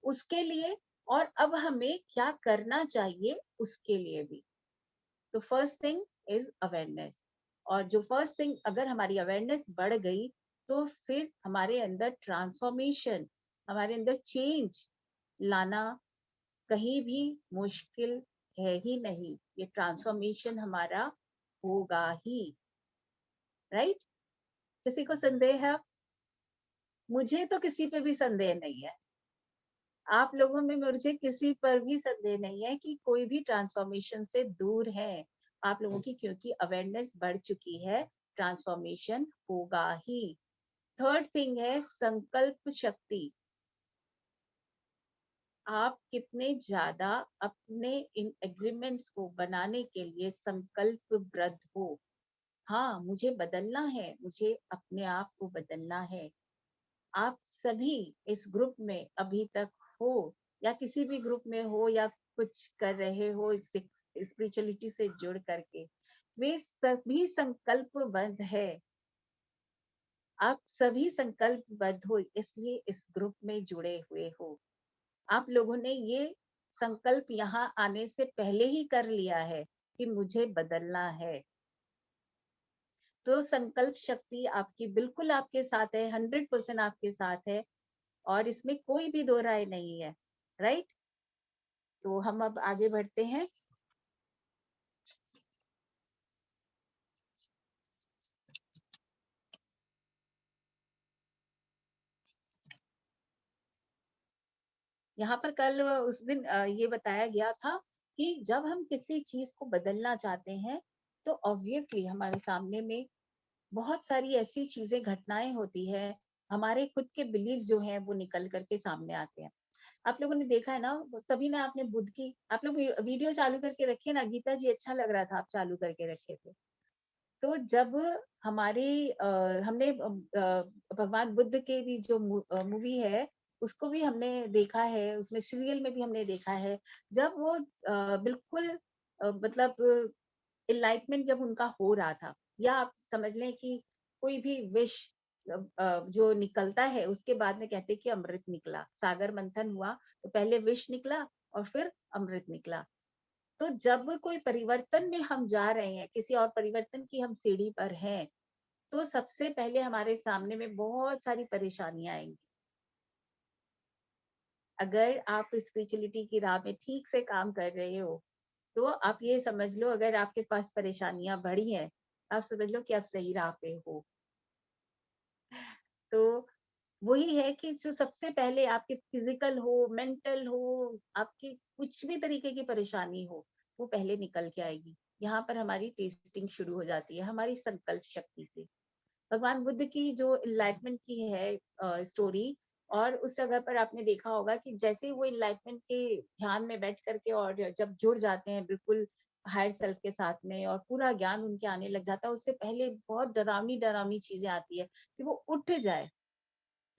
उसके लिए और अब हमें क्या करना चाहिए उसके लिए भी। तो फर्स्ट थिंग इज अवेयरनेस, और जो फर्स्ट थिंग अगर हमारी अवेयरनेस बढ़ गई तो फिर हमारे अंदर ट्रांसफॉर्मेशन, हमारे अंदर चेंज लाना कहीं भी मुश्किल है ही नहीं, ये ट्रांसफॉर्मेशन हमारा होगा ही, राइट। किसी को संदेह है? मुझे तो किसी पे भी संदेह नहीं है, आप लोगों में मुझे किसी पर भी संदेह नहीं है कि कोई भी ट्रांसफॉर्मेशन से दूर है। आप लोगों की क्योंकि अवेयरनेस बढ़ चुकी है, ट्रांसफॉर्मेशन होगा ही। थर्ड थिंग है संकल्प शक्ति। आप कितने ज्यादा अपने इन एग्रीमेंट्स को बनाने के लिए संकल्पबद्ध हो। हाँ, मुझे बदलना है, मुझे अपने आप को बदलना है। आप सभी इस ग्रुप में अभी तक हो या किसी भी ग्रुप में हो या कुछ कर रहे हो स्पिरिचुअलिटी से जुड़ करके, वे सभी संकल्पबद्ध है। आप सभी संकल्पबद्ध हो, इसलिए इस ग्रुप में जुड़े हुए हो। आप लोगों ने ये संकल्प यहाँ आने से पहले ही कर लिया है कि मुझे बदलना है। तो संकल्प शक्ति आपकी बिल्कुल आपके साथ है, 100% आपके साथ है और इसमें कोई भी दो राय नहीं है, राइट। तो हम अब आगे बढ़ते हैं। यहाँ पर कल उस दिन ये बताया गया था कि जब हम किसी चीज को बदलना चाहते हैं तो ऑब्वियसली हमारे सामने में बहुत सारी ऐसी चीजें घटनाएं होती है, हमारे खुद के बिलीफ जो हैं वो निकल करके सामने आते हैं। आप लोगों ने देखा है ना, सभी ने आपने बुद्ध की, आप लोग वीडियो चालू करके रखिए ना, गीता जी अच्छा लग रहा था आप चालू करके रखे थे। तो जब हमारी हमने भगवान बुद्ध के भी जो मूवी है उसको भी हमने देखा है, उसमें सीरियल में भी हमने देखा है। जब वो बिल्कुल मतलब इनलाइटमेंट जब उनका हो रहा था, या आप समझ लें कि कोई भी विश जो निकलता है उसके बाद में कहते हैं कि अमृत निकला, सागर मंथन हुआ तो पहले विष निकला और फिर अमृत निकला। तो जब कोई परिवर्तन में हम जा रहे हैं, किसी और परिवर्तन की हम सीढ़ी पर हैं, तो सबसे पहले हमारे सामने में बहुत सारी परेशानियां आएंगी। अगर आप स्पिरिचुअलिटी की राह में ठीक से काम कर रहे हो तो आप ये समझ लो, अगर आपके पास परेशानियां बढ़ी हैं, आप समझ लो कि आप सही राह पे हो। तो वही है कि जो सबसे पहले आपके फिजिकल हो, मेंटल हो, आपकी कुछ भी तरीके की परेशानी हो, वो पहले निकल के आएगी। यहाँ पर हमारी टेस्टिंग शुरू हो जाती है हमारी संकल्प शक्ति से। भगवान बुद्ध की जो इनलाइटमेंट की है स्टोरी, और उस जगह पर आपने देखा होगा कि जैसे ही वो इनलाइटमेंट के ध्यान में बैठ करके और जब जुड़ जाते हैं बिल्कुल हायर सेल्फ के साथ में और पूरा ज्ञान उनके आने लग जाता है, उससे पहले बहुत डरावनी डरावनी चीजें आती है कि वो उठ जाए,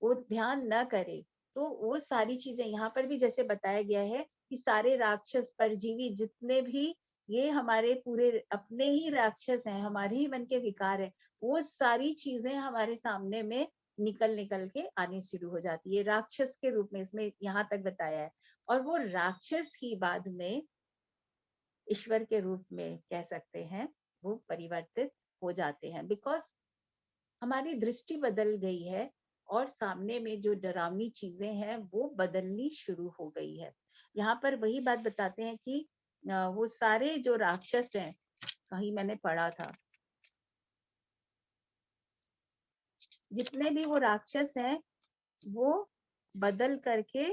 वो ध्यान न करे। तो वो सारी चीजें यहाँ पर भी जैसे बताया गया है कि सारे राक्षस परजीवी जितने भी ये हमारे पूरे अपने ही राक्षस हैं, हमारे ही मन के विकार हैं, वो सारी चीजें हमारे सामने में निकल निकल के आनी शुरू हो जाती है राक्षस के रूप में, इसमें यहाँ तक बताया है। और वो राक्षस ही बाद में ईश्वर के रूप में कह सकते हैं वो परिवर्तित हो जाते हैं, बिकॉज हमारी दृष्टि बदल गई है और सामने में जो डरावनी चीजें हैं वो बदलनी शुरू हो गई है। यहाँ पर वही बात बताते हैं कि वो सारे जो राक्षस हैं, कहीं मैंने पढ़ा था, जितने भी वो राक्षस हैं वो बदल करके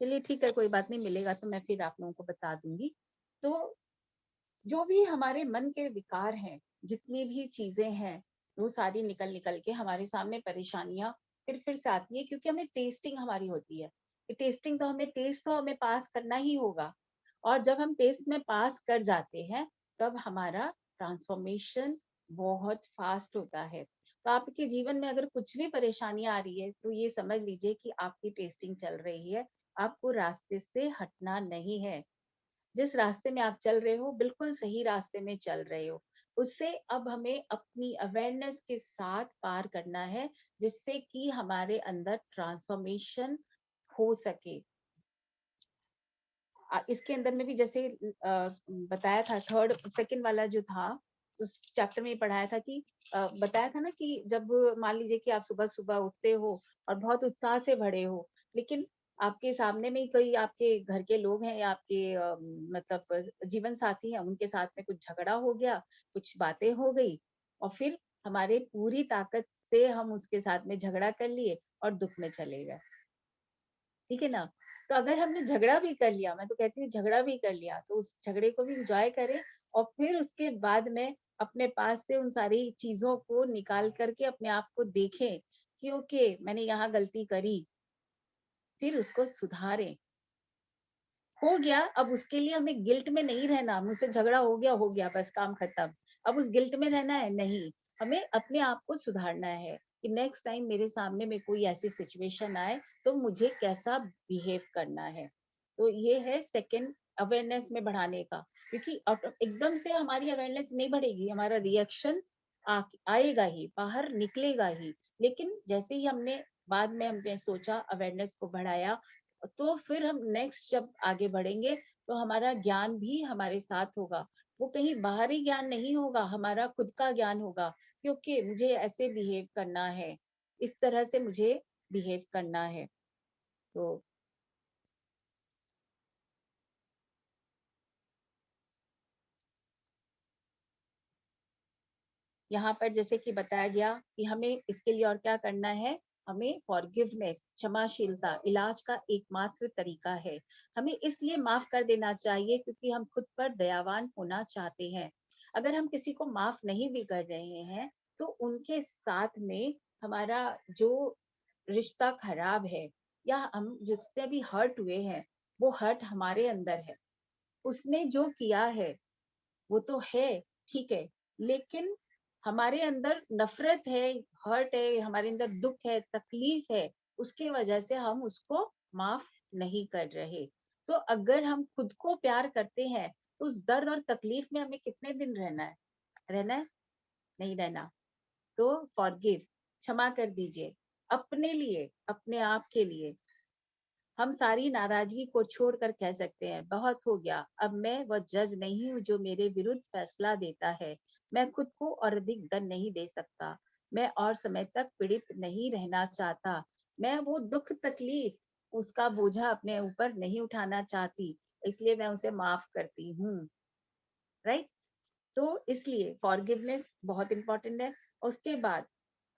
चलिए ठीक है, कोई बात नहीं, मिलेगा तो मैं फिर आप लोगों को बता दूंगी। तो जो भी हमारे मन के विकार हैं, जितनी भी चीजें हैं, वो सारी निकल निकल के हमारे सामने परेशानियां फिर से आती है, क्योंकि हमें टेस्टिंग हमारी होती है। टेस्टिंग तो हमें टेस्ट तो हमें पास करना ही होगा, और जब हम टेस्ट में पास कर जाते हैं तब हमारा ट्रांसफॉर्मेशन बहुत फास्ट होता है। तो आपके जीवन में अगर कुछ भी परेशानियां आ रही है तो ये समझ लीजिए कि आपकी टेस्टिंग चल रही है, आपको रास्ते से हटना नहीं है। जिस रास्ते में आप चल रहे हो बिल्कुल सही रास्ते में चल रहे हो, उससे अब हमें अपनी अवेयरनेस के साथ पार करना है, जिससे कि हमारे अंदर ट्रांसफॉर्मेशन हो सके। इसके अंदर में भी जैसे बताया था, थर्ड सेकंड वाला जो था उस चैप्टर में पढ़ाया था कि बताया था ना कि जब मान लीजिए कि आप सुबह सुबह उठते हो और बहुत उत्साह से भरे हो, लेकिन आपके सामने में ही कोई आपके घर के लोग हैं या आपके मतलब जीवन साथी हैं, उनके साथ में कुछ झगड़ा हो गया, कुछ बातें हो गई और फिर हमारे पूरी ताकत से हम उसके साथ में झगड़ा कर लिए और दुख में चले गए, ठीक है ना। तो अगर हमने झगड़ा भी कर लिया, मैं तो कहती हूँ झगड़ा भी कर लिया, तो उस झगड़े को भी एंजॉय करें और फिर उसके बाद में अपने पास से उन सारी चीजों को निकाल करके अपने आप को देखें कि ओके मैंने यहाँ गलती करी, फिर उसको सुधारें। हो गया, अब उसके लिए हमें गिल्ट में नहीं रहना, मुझसे झगड़ा हो गया, बस काम खत्म। अब उस गिल्ट में रहना है नहीं, हमें अपने आप को सुधारना है कि नेक्स्ट टाइम मेरे सामने में कोई ऐसी सिचुएशन आए तो मुझे कैसा बिहेव करना है। तो ये है सेकंड अवेयरनेस में बढ़ाने का, क्योंकि एकदम से हमारी अवेयरनेस नहीं बढ़ेगी, हमारा रिएक्शन आएगा ही, बाहर निकलेगा ही, लेकिन जैसे ही हमने बाद में हमने सोचा, अवेयरनेस को बढ़ाया, तो फिर हम नेक्स्ट जब आगे बढ़ेंगे तो हमारा ज्ञान भी हमारे साथ होगा। वो कहीं बाहरी ज्ञान नहीं होगा, हमारा खुद का ज्ञान होगा, क्योंकि मुझे ऐसे बिहेव करना है, इस तरह से मुझे बिहेव करना है। तो यहाँ पर जैसे कि बताया गया कि हमें इसके लिए और क्या करना है, हमें फॉरगिवनेस, क्षमाशीलता इलाज का एकमात्र तरीका है। हमें इसलिए माफ कर देना चाहिए क्योंकि हम खुद पर दयावान होना चाहते हैं। अगर हम किसी को माफ नहीं भी कर रहे हैं तो उनके साथ में हमारा जो रिश्ता खराब है या हम जिससे भी हर्ट हुए हैं, वो हर्ट हमारे अंदर है। उसने जो किया है वो तो है, ठीक है, लेकिन हमारे अंदर नफरत है, हर्ट है, हमारे अंदर दुख है, तकलीफ है, उसके वजह से हम उसको माफ नहीं कर रहे। तो अगर हम खुद को प्यार करते हैं तो उस दर्द और तकलीफ में हमें कितने दिन रहना है? रहना है? नहीं रहना। तो फॉरगिव, क्षमा कर दीजिए, अपने लिए, अपने आप के लिए। हम सारी नाराजगी को छोड़कर कह सकते हैं, बहुत हो गया, अब मैं वह जज नहीं हूँ जो मेरे विरुद्ध फैसला देता है। मैं खुद को और अधिक दंड नहीं दे सकता। मैं और समय तक पीड़ित नहीं रहना चाहता। मैं वो दुख तकलीफ, उसका बोझा अपने ऊपर नहीं उठाना चाहती, इसलिए मैं उसे माफ करती हूँ। राइट? तो इसलिए फॉरगिवनेस बहुत इंपॉर्टेंट है। उसके बाद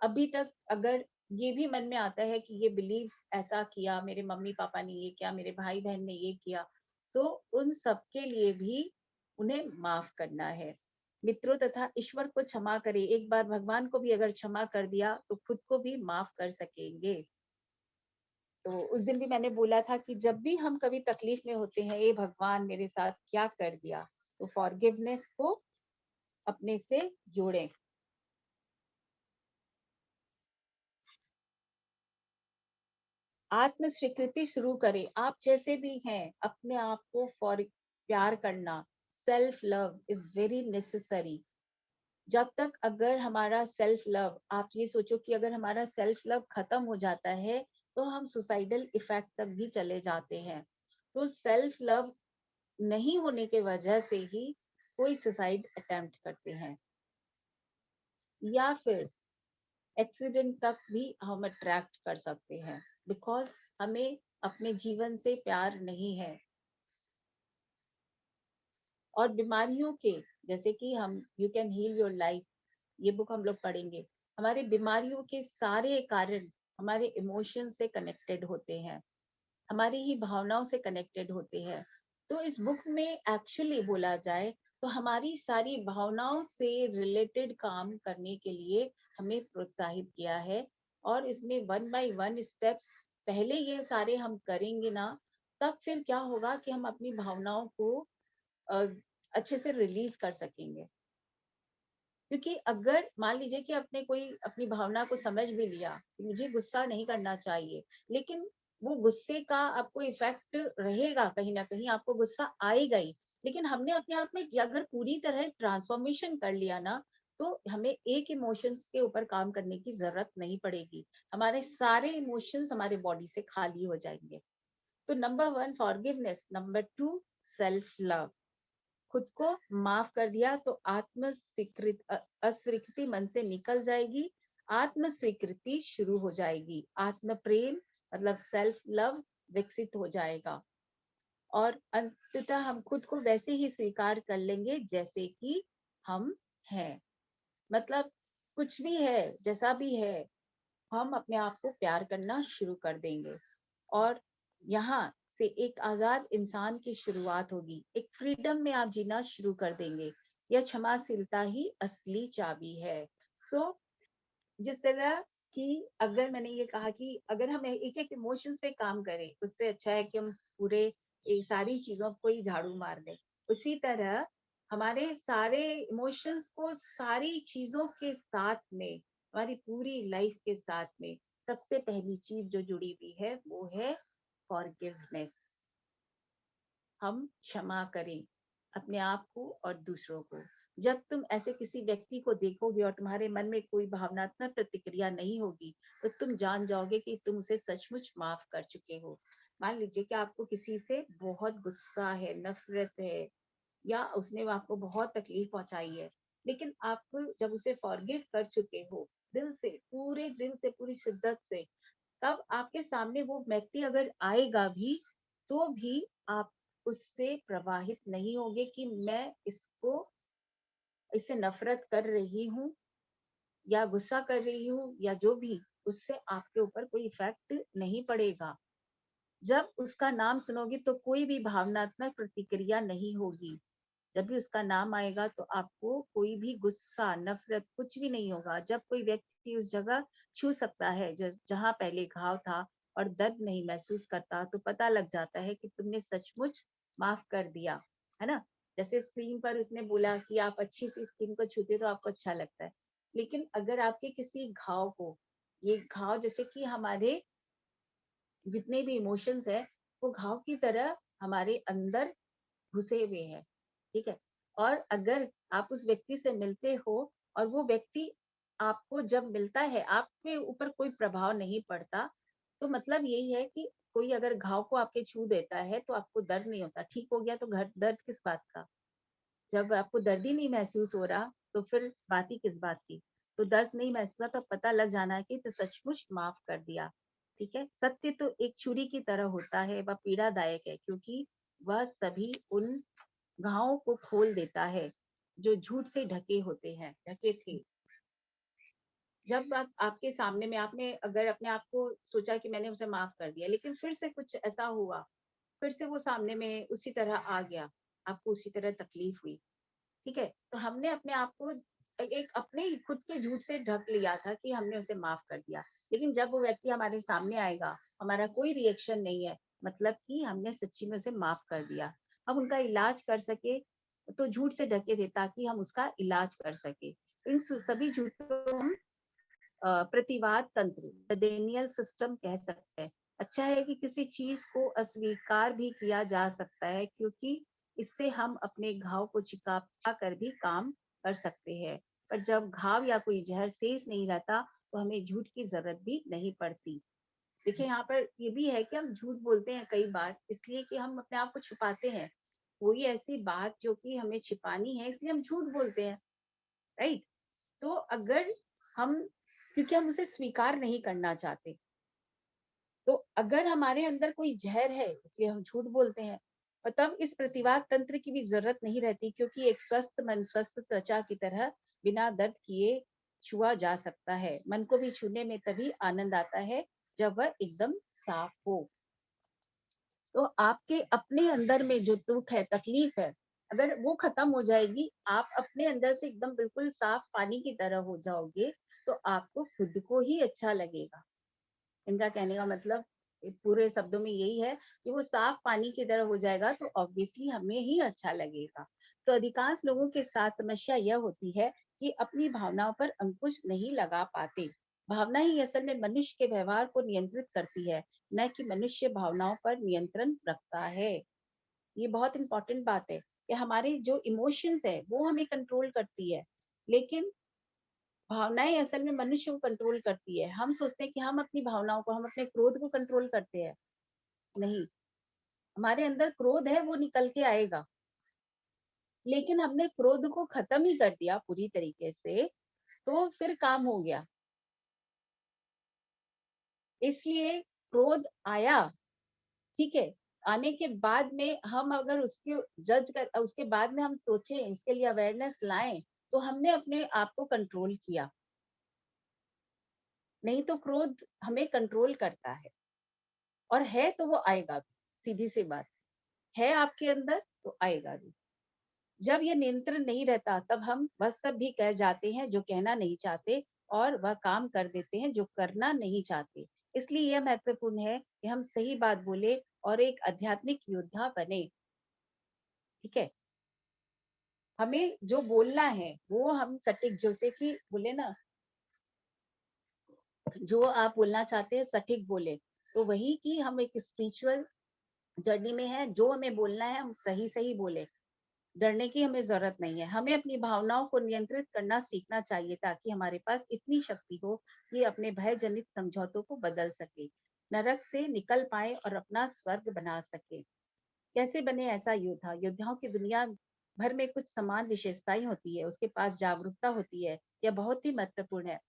अभी तक अगर ये भी मन में आता है कि ये बिलीव्स ऐसा किया, मेरे मम्मी पापा ने ये किया, मेरे भाई बहन ने ये किया, तो उन सब के लिए भी उन्हें माफ करना है। मित्रों तथा ईश्वर को क्षमा करें। एक बार भगवान को भी अगर क्षमा कर दिया तो खुद को भी माफ कर सकेंगे। तो उस दिन भी मैंने बोला था कि जब भी हम कभी तकलीफ में होते हैं, ये भगवान मेरे साथ क्या कर दिया, तो फॉरगिवनेस को अपने से जोड़ें। आत्म स्वीकृति शुरू करें। आप जैसे भी हैं, अपने आप को फॉर प्यार करना, self love is very necessary. जब तक अगर हमारा सेल्फ लव, आप ये सोचो कि अगर हमारा सेल्फ लव खत्म हो जाता है तो हम सुसाइडल इफेक्ट तक भी चले जाते हैं। तो सेल्फ लव नहीं होने के वजह से ही कोई सुसाइड अटेम्प्ट करते हैं, या फिर एक्सीडेंट तक भी हम अट्रैक्ट कर सकते हैं, बिकॉज हमें अपने जीवन से प्यार नहीं है। और बीमारियों के, जैसे कि हम you can heal your life, ये बुक हम लोग पढ़ेंगे, हमारे बीमारियों के सारे कारण हमारे इमोशन से कनेक्टेड होते हैं, हमारी ही भावनाओं से कनेक्टेड होते हैं। तो इस बुक में एक्चुअली बोला जाए तो हमारी सारी भावनाओं से रिलेटेड काम करने के लिए हमें प्रोत्साहित किया है। और इसमें 1 बाय 1 स्टेप्स, पहले ये सारे हम करेंगे ना, तब फिर क्या होगा कि हम अपनी भावनाओं को अ, अच्छे से रिलीज कर सकेंगे। क्योंकि अगर मान लीजिए कि आपने कोई अपनी भावना को समझ भी लिया कि मुझे गुस्सा नहीं करना चाहिए, लेकिन वो गुस्से का आपको इफेक्ट रहेगा, कहीं ना कहीं आपको गुस्सा आएगा ही, लेकिन हमने अपने आप में अगर पूरी तरह ट्रांसफॉर्मेशन कर लिया ना, तो हमें एक इमोशंस के ऊपर काम करने की जरूरत नहीं पड़ेगी, हमारे सारे इमोशंस हमारे बॉडी से खाली हो जाएंगे। तो number 1 forgiveness, number 2 self love, खुद को माफ कर दिया तो अस्वीकृति मन से निकल जाएगी, आत्म स्वीकृति शुरू हो जाएगी, आत्म प्रेम मतलब सेल्फ लव विकसित हो जाएगा और अंततः हम खुद को वैसे ही स्वीकार कर लेंगे जैसे कि हम हैं। मतलब कुछ भी है, जैसा भी है, हम अपने आप को प्यार करना शुरू कर देंगे और यहाँ से एक आजाद इंसान की शुरुआत होगी, एक फ्रीडम में आप जीना शुरू कर देंगे। यह क्षमाशीलता ही असली चाबी है। सो जिस तरह कि अगर मैंने ये कहा कि अगर हम एक एक इमोशंस पे काम करें, उससे अच्छा है कि हम पूरे सारी चीजों को ही झाड़ू मार दें। उसी तरह हमारे सारे इमोशंस को सारी चीजों के साथ में, हमारी पूरी लाइफ के साथ में सबसे पहली चीज जो जुड़ी हुई है वो है फॉरगिवनेस। हम क्षमा करें अपने आप को और दूसरों को। जब तुम ऐसे किसी व्यक्ति को देखोगे और तुम्हारे मन में कोई भावनात्मक प्रतिक्रिया नहीं होगी, तो तुम जान जाओगे कि तुम उसे सचमुच माफ कर चुके हो। मान लीजिए कि आपको किसी से बहुत गुस्सा है, नफरत है, या उसने आपको बहुत तकलीफ पहुंचाई है, लेकिन आप जब उसे फॉरगिव कर चुके हो दिल से, पूरे दिल से, पूरी शिद्दत से, तब आपके सामने वो व्यक्ति अगर आएगा भी तो भी आप उससे प्रवाहित नहीं होगे कि मैं इससे नफरत कर रही हूँ या गुस्सा कर रही हूँ या जो भी, उससे आपके ऊपर कोई इफेक्ट नहीं पड़ेगा। जब उसका नाम सुनोगी तो कोई भी भावनात्मक प्रतिक्रिया नहीं होगी। जब भी उसका नाम आएगा तो आपको कोई भी गुस्सा, नफरत कुछ भी नहीं होगा। जब कोई व्यक्ति उस जगह छू सकता है जहाँ पहले घाव था और दर्द नहीं महसूस करता, तो पता लग जाता है कि तुमने सचमुच माफ कर दिया, है ना। जैसे स्क्रीन पर उसने बोला कि आप अच्छी सी स्किन को छूते तो आपको अच्छा लगता है, लेकिन अगर आपके किसी घाव को, ये घाव जैसे कि हमारे जितने भी इमोशंस है वो घाव की तरह हमारे अंदर घुसे हुए हैं, ठीक है। और अगर आप उस व्यक्ति से मिलते हो और वो व्यक्ति आपको जब मिलता है, आपके ऊपर कोई प्रभाव नहीं पड़ता, तो मतलब यही है कि कोई अगर घाव को आपके छू देता है तो आपको दर्द नहीं होता, ठीक हो गया तो दर्द किस बात का। जब आपको दर्द ही नहीं महसूस हो रहा तो फिर बात ही किस बात की। तो दर्द नहीं महसूस हुआ तो पता लग जाना है कि तो सचमुच माफ कर दिया, ठीक है। सत्य तो एक छुरी की तरह होता है, वह पीड़ादायक है क्योंकि वह सभी उन घावों को खोल देता है जो झूठ से ढके थे। जब आपके सामने में आपने अगर अपने आप को सोचा कि मैंने उसे माफ कर दिया, लेकिन फिर से कुछ ऐसा हुआ, फिर से वो सामने में उसी तरह आ गया, आपको उसी तरह तकलीफ हुई, ठीक है। तो हमने अपने आप को एक अपने ही खुद के झूठ से ढक लिया था कि हमने उसे माफ कर दिया, लेकिन जब वो व्यक्ति हमारे सामने आएगा, हमारा कोई रिएक्शन नहीं है, मतलब कि हमने सच्ची में उसे माफ कर दिया। हम उनका इलाज कर सके तो झूठ से ढके थे ताकि हम उसका इलाज कर सके। इन सभी झूठों को हम प्रतिवाद तंत्र, डेनियल सिस्टम कह सकते हैं। अच्छा है कि किसी चीज को अस्वीकार भी किया जा सकता है क्योंकि इससे हम अपने घाव को छिपा कर भी काम कर सकते हैं। पर जब घाव या कोई जहर शेष नहीं रहता तो हमें झूठ की जरूरत भी नहीं पड़ती। देखिए यहाँ पर ये भी है कि हम झूठ बोलते हैं कई बार इसलिए कि हम अपने आप को छुपाते हैं। कोई ऐसी बात जो कि हमें छिपानी है इसलिए हम झूठ बोलते हैं, राइट। तो अगर हम, क्योंकि हम उसे स्वीकार नहीं करना चाहते, तो अगर हमारे अंदर कोई जहर है इसलिए हम झूठ बोलते हैं। और तब इस प्रतिवाद तंत्र की भी जरूरत नहीं रहती क्योंकि एक स्वस्थ मन स्वस्थ त्वचा की तरह बिना दर्द किए छुआ जा सकता है। मन को भी छूने में तभी आनंद आता है जब वह एकदम साफ हो। तो आपके अपने अंदर में जो दुख है, तकलीफ है, अगर वो खत्म हो जाएगी, आप अपने अंदर से एकदम बिल्कुल साफ पानी की तरह हो जाओगे, तो आपको खुद को ही अच्छा लगेगा। इनका कहने का मतलब पूरे शब्दों में यही है कि वो साफ पानी की तरह हो जाएगा तो ऑब्वियसली हमें ही अच्छा लगेगा। तो अधिकांश लोगों के साथ समस्या यह होती है कि अपनी भावनाओं पर अंकुश नहीं लगा पाते। भावना ही असल में मनुष्य के व्यवहार को नियंत्रित करती है, न कि मनुष्य भावनाओं पर नियंत्रण रखता है। ये बहुत इंपॉर्टेंट बात है कि हमारे जो इमोशंस है वो हमें कंट्रोल करती है, लेकिन भावनाएं असल में मनुष्य को कंट्रोल करती है। हम सोचते हैं कि हम अपनी भावनाओं को, हम अपने क्रोध को कंट्रोल करते हैं, नहीं। हमारे अंदर क्रोध है वो निकल के आएगा, लेकिन हमने क्रोध को खत्म ही कर दिया पूरी तरीके से, तो फिर काम हो गया। इसलिए क्रोध आया, ठीक है, आने के बाद में हम अगर उसके जज कर, उसके बाद में हम सोचें, इसके लिए अवेयरनेस लाएं, तो हमने अपने आप को कंट्रोल किया। नहीं तो क्रोध हमें कंट्रोल करता है, और है तो वो आएगा भी, सीधी सी बात है आपके अंदर तो आएगा भी। जब ये नियंत्रण नहीं रहता तब हम वह सब भी कह जाते हैं जो कहना नहीं चाहते, और वह काम कर देते हैं जो करना नहीं चाहते। इसलिए यह महत्वपूर्ण है कि हम सही बात बोले और एक आध्यात्मिक योद्धा बने। ठीक है, हमें जो बोलना है वो हम सटीक, जैसे कि बोले ना, जो आप बोलना चाहते हैं सटीक बोले, तो वही कि हम एक स्पिरिचुअल जर्नी में है। जो हमें बोलना है हम सही सही बोले, डरने की हमें जरूरत नहीं है। हमें अपनी भावनाओं को नियंत्रित करना सीखना चाहिए, ताकि हमारे पास इतनी शक्ति हो कि अपने भय जनित समझौतों को बदल सके, नरक से निकल पाए और अपना स्वर्ग बना सके। कैसे बने ऐसा योद्धा? योद्धाओं की दुनिया भर में कुछ समान विशेषताएं होती है, उसके पास जागरूकता होती है, यह बहुत ही महत्वपूर्ण है।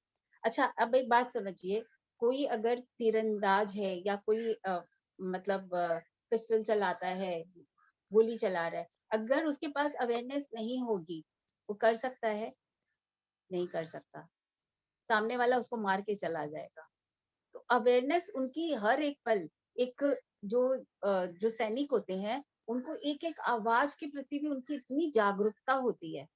अच्छा, अब एक बात समझिए, कोई अगर तीरंदाज है या कोई मतलब पिस्टल चलाता है, गोली चला रहा है, अगर उसके पास अवेयरनेस नहीं होगी, वो कर सकता है? नहीं कर सकता। सामने वाला उसको मार के चला जाएगा। तो अवेयरनेस उनकी हर एक पल, एक जो जो सैनिक होते हैं, उनको एक एक आवाज के प्रति भी उनकी इतनी जागरूकता होती है,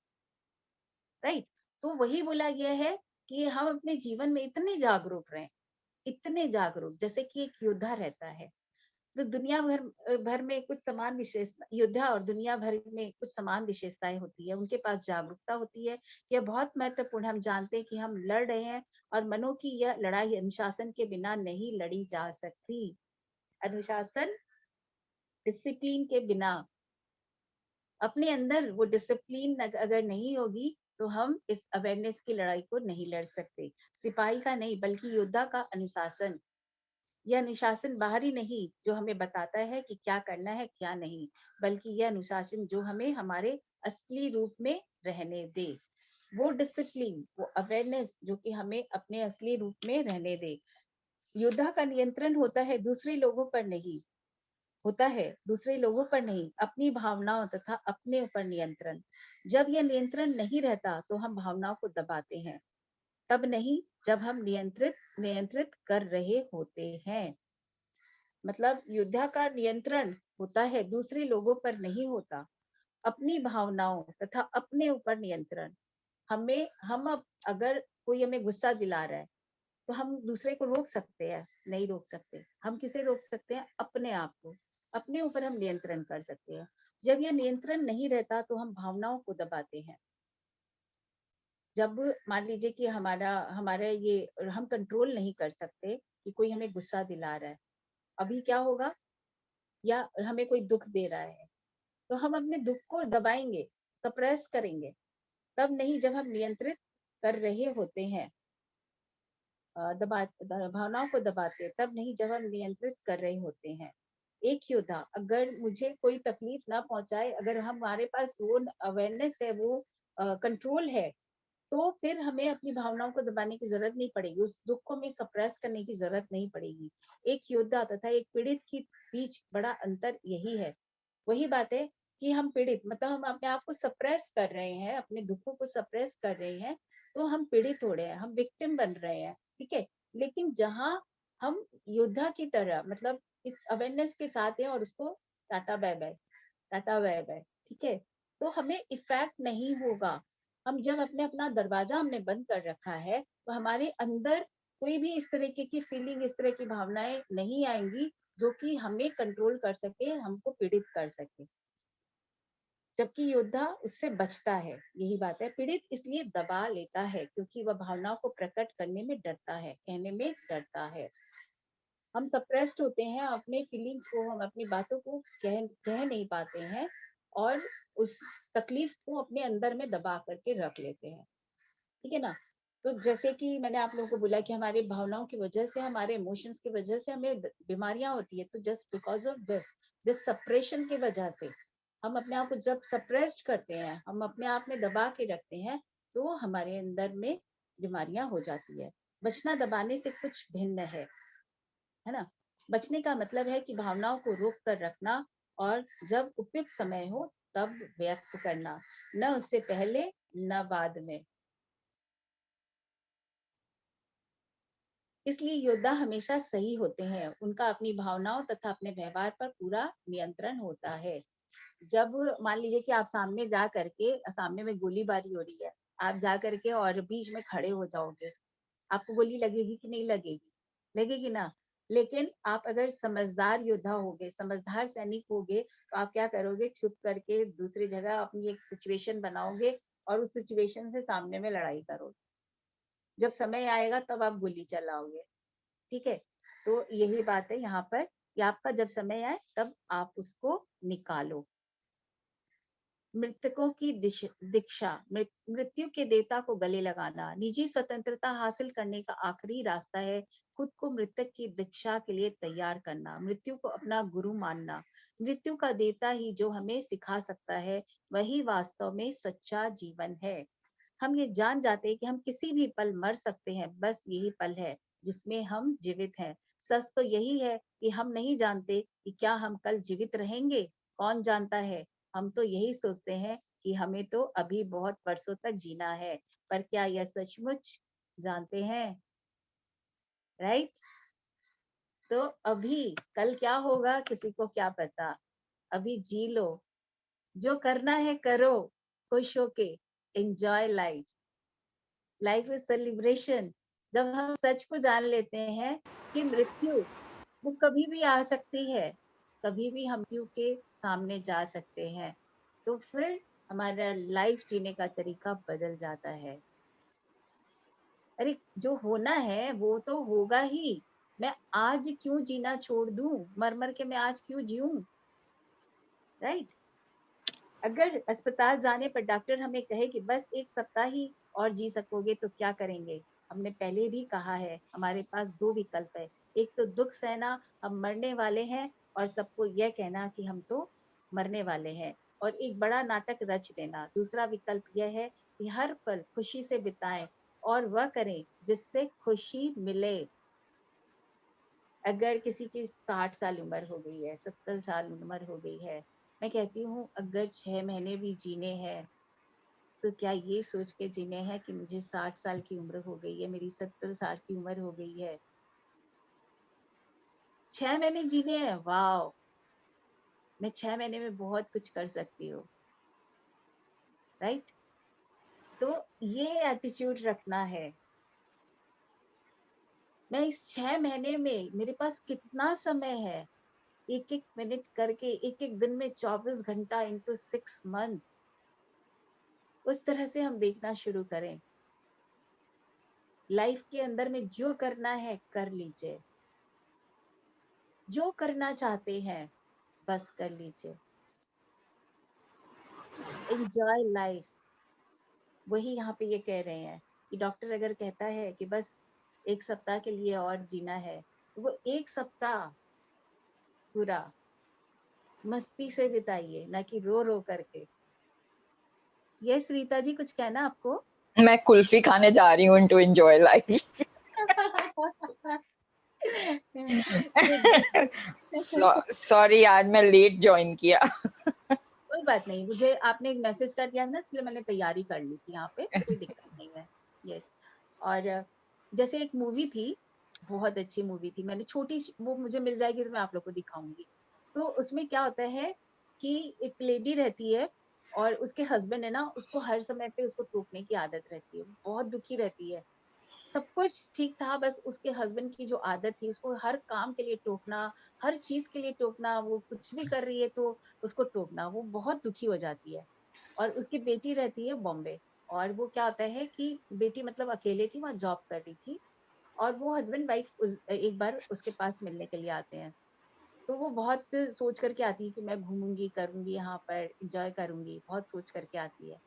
राइट? तो वही बोला गया है कि हम अपने जीवन में इतने जागरूक रहें, इतने जागरूक, जैसे कि एक योद्धा रहता है। तो दुनिया भर में कुछ समान विशेष, योद्धा और दुनिया भर में कुछ समान विशेषताएं होती है, उनके पास जागरूकता होती है। यह बहुत महत्वपूर्ण है। हम जानते हैं कि हम लड़ रहे हैं, और मनो की यह लड़ाई अनुशासन के बिना नहीं लड़ी जा सकती। अनुशासन, डिसिप्लिन के बिना, अपने अंदर वो डिसिप्लिन अगर नहीं होगी, तो हम इस अवेयरनेस की लड़ाई को नहीं लड़ सकते। सिपाही का नहीं, बल्कि योद्धा का अनुशासन। यह अनुशासन बाहरी नहीं जो हमें बताता है कि क्या करना है क्या नहीं, बल्कि यह अनुशासन जो हमें हमारे असली रूप में रहने दे। वो डिसिप्लिन, वो अवेयरनेस जो कि हमें अपने असली रूप में रहने दे। योद्धा का नियंत्रण होता है दूसरे लोगों पर नहीं, होता है दूसरे लोगों पर नहीं, अपनी भावनाओं तथा अपने ऊपर नियंत्रण। जब यह नियंत्रण नहीं रहता तो हम भावनाओं को दबाते हैं, तब नहीं जब हम नियंत्रित नियंत्रित कर रहे होते हैं। मतलब योद्धा का नियंत्रण होता है दूसरे लोगों पर नहीं होता, अपनी भावनाओं तथा अपने ऊपर नियंत्रण। हम अब अगर कोई हमें गुस्सा दिला रहा है, तो हम दूसरे को रोक सकते हैं? नहीं रोक सकते। हम किसे रोक सकते हैं? अपने आप को। अपने ऊपर हम नियंत्रण कर सकते हैं। जब यह नियंत्रण नहीं रहता तो हम भावनाओं को दबाते हैं। जब मान लीजिए कि हमारा हमारा ये हम कंट्रोल नहीं कर सकते कि कोई हमें गुस्सा दिला रहा है, अभी क्या होगा, या हमें कोई दुख दे रहा है, तो हम अपने दुख को दबाएंगे, सप्रेस करेंगे, तब नहीं जब हम नियंत्रित कर रहे होते हैं। भावनाओं को दबाते हैं तब नहीं जब हम नियंत्रित कर रहे होते हैं। एक योद्धा अगर मुझे कोई तकलीफ ना पहुंचाए, अगर हमारे पास वो अवेयरनेस है, वो कंट्रोल है, तो फिर हमें अपनी भावनाओं को दबाने की जरूरत नहीं पड़ेगी, उस दुख को हमें सप्रेस करने की जरूरत नहीं पड़ेगी। एक योद्धा तथा एक पीड़ित के बीच बड़ा अंतर यही है। वही बात है कि हम पीड़ित, मतलब हम अपने आप को सप्रेस कर रहे हैं, अपने दुखों को सप्रेस कर रहे हैं, तो हम पीड़ित हो रहे हैं, हम विक्टिम बन रहे हैं, ठीक है। लेकिन जहां हम योद्धा की तरह, मतलब इस अवेयरनेस के साथ हैं और उसको tata bye bye, tata bye bye, ठीक है, तो हमें इफेक्ट नहीं होगा। हम जब अपने अपना दरवाजा हमने बंद कर रखा है, तो हमारे अंदर कोई भी इस तरीके की फीलिंग, इस तरह की भावनाएं नहीं आएंगी जो कि हमें कंट्रोल कर सके, हमको पीड़ित कर सके। जबकि योद्धा उससे बचता है। यही बात है, पीड़ित इसलिए दबा लेता है क्योंकि वह भावनाओं को प्रकट करने में डरता है, कहने में डरता है। हम सप्रेस्ड होते हैं, अपने फीलिंग्स को, हम अपनी बातों को कह नहीं पाते हैं, और उस तकलीफ को अपने अंदर में दबा करके रख लेते हैं, ठीक है ना। तो जैसे कि मैंने आप लोगों को बोला कि हमारी भावनाओं की वजह से, हमारे इमोशंस की वजह से हमें बीमारियां होती है, तो just because of this this suppression की वजह से हम अपने आप को जब सप्रेस्ड करते हैं, हम अपने आप में दबा के रखते हैं, तो हमारे अंदर में बीमारियां हो जाती है। बचना दबाने से कुछ भिन्न है ना। बचने का मतलब है कि भावनाओं को रोक कर रखना और जब उपयुक्त समय हो तब व्यक्त करना, न उससे पहले न बाद में। इसलिए योद्धा हमेशा सही होते हैं, उनका अपनी भावनाओं तथा अपने व्यवहार पर पूरा नियंत्रण होता है। जब मान लीजिए कि आप सामने जा करके, सामने में गोलीबारी हो रही है, आप जा करके और बीच में खड़े हो जाओगे, आपको गोली लगेगी कि नहीं लगेगी? लगेगी ना। लेकिन आप अगर समझदार योद्धा होगे, समझदार सैनिक होगे, तो आप क्या करोगे? चुप करके दूसरी जगह अपनी एक सिचुएशन बनाओगे और उस सिचुएशन से सामने में लड़ाई करोगे। जब समय आएगा तब आप गोली चलाओगे। ठीक है, तो यही बात है यहाँ पर कि आपका जब समय आए तब आप उसको निकालो। मृतकों की दीक्षा, मृत्यु के देवता को गले लगाना निजी स्वतंत्रता हासिल करने का आखिरी रास्ता है। खुद को मृतक की दीक्षा के लिए तैयार करना, मृत्यु को अपना गुरु मानना। मृत्यु का देवता ही जो हमें सिखा सकता है, वही वास्तव में सच्चा जीवन है। हम ये जान जाते हैं कि हम किसी भी पल मर सकते हैं, बस यही पल है जिसमें हम जीवित हैं। सच तो यही है कि हम नहीं जानते कि क्या हम कल जीवित रहेंगे, कौन जानता है। हम तो यही सोचते हैं कि हमें तो अभी बहुत वर्षों तक जीना है, पर क्या यह सचमुच जानते हैं? राइट। तो अभी कल क्या होगा किसी को क्या पता। अभी जी लो, जो करना है करो, खुश होके enjoy life. Life is celebration. जब हम सच को जान लेते हैं कि मृत्यु वो कभी भी आ सकती है, कभी भी हम मृत्यु के सामने जा सकते हैं, तो फिर हमारा लाइफ जीने का तरीका बदल जाता है। अरे जो होना है वो तो होगा ही। मैं आज क्यों जीना छोड़ दूं, मर मर के मैं आज क्यों जीऊं? राइट। अगर अस्पताल जाने पर डॉक्टर हमें कहे कि बस 1 सप्ताह ही और जी सकोगे, तो क्या करेंगे? हमने पहले भी कहा है, हमारे पास 2 विकल्प है। एक तो दुख सहना, हम मरने वाले हैं, और सबको यह कहना कि हम तो मरने वाले हैं, और एक बड़ा नाटक रच देना। दूसरा विकल्प यह है कि हर पल खुशी से बिताएं और वह करें जिससे खुशी मिले। अगर किसी की 60 साल उम्र हो गई है, 70 साल उम्र हो गई है, मैं कहती हूँ अगर 6 महीने भी जीने हैं, तो क्या ये सोच के जीने हैं कि मुझे 60 साल की उम्र हो गई है, मेरी 70 साल की उम्र हो गई है। 6 महीने जीने हैं, वाओ, मैं 6 महीने में बहुत कुछ कर सकती हूँ। राइट। तो ये एटीट्यूड रखना है। मैं इस 6 महीने में मेरे पास कितना समय है, एक एक मिनट करके, एक एक दिन में 24 घंटा इंटू 6 मंथ, उस तरह से हम देखना शुरू करें। लाइफ के अंदर में जो करना है कर लीजिए, जो करना चाहते हैं बस कर लीजिए। Enjoy life. वही यहाँ पे ये कह रहे हैं कि डॉक्टर अगर कहता है कि बस 1 सप्ताह के लिए और जीना है, तो वो 1 सप्ताह पूरा मस्ती से बिताइए, ना कि रो रो करके। यस रीता जी, कुछ कहना आपको? मैं कुल्फी खाने जा रही हूँ टू एंजॉय लाइफ। सॉरी आज मैं लेट ज्वाइन किया। कोई बात नहीं, मुझे आपने एक मैसेज कर दिया ना, इसलिए मैंने तैयारी कर ली थी यहाँ पे, तो कोई दिक्कत नहीं है। यस। और जैसे एक मूवी थी, बहुत अच्छी मूवी थी, मैंने वो मुझे मिल जाएगी तो मैं आप लोग को दिखाऊंगी। तो उसमें क्या होता है कि एक लेडी रहती है और उसके हस्बैंड है ना, उसको हर समय पे उसको टोकने की आदत रहती है, बहुत दुखी रहती है। सब कुछ ठीक था, बस उसके हस्बैंड की जो आदत थी, उसको हर काम के लिए टोकना, हर चीज के लिए टोकना, वो कुछ भी कर रही है तो उसको टोकना, वो बहुत दुखी हो जाती है। और उसकी बेटी रहती है बॉम्बे, और वो क्या होता है कि बेटी मतलब अकेले थी, वहाँ जॉब कर रही थी, और वो हस्बैंड वाइफ एक बार उसके पास मिलने के लिए आते हैं। तो वो बहुत सोच करके आती है कि मैं घूमूंगी, करूंगी, यहाँ पर एंजॉय करूंगी, बहुत सोच करके आती है।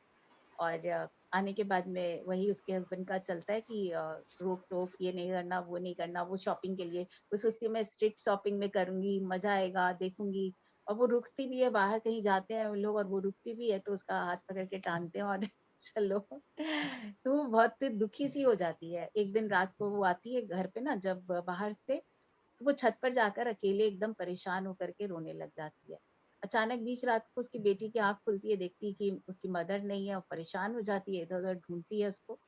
और आने के बाद में वही उसके हस्बैंड का चलता है कि रोक टोक, ये नहीं करना, वो नहीं करना, वो शॉपिंग के लिए वो सोचती है मैं स्ट्रीट शॉपिंग में करूंगी, मजा आएगा, देखूंगी। और वो रुकती भी है, बाहर कहीं जाते हैं उन लोग और वो रुकती भी है तो उसका हाथ पकड़ के टांगते हैं और चलो। तो वो बहुत दुखी सी हो जाती है। एक दिन रात को वो आती है घर पे ना जब बाहर से, तो वो छत पर जाकर अकेले एकदम परेशान होकर के रोने लग जाती है। अचानक बीच रात को उसकी बेटी की आंख खुलती है, देखती है कि उसकी मदर नहीं है और परेशान हो जाती है, इधर उधर ढूंढती है उसको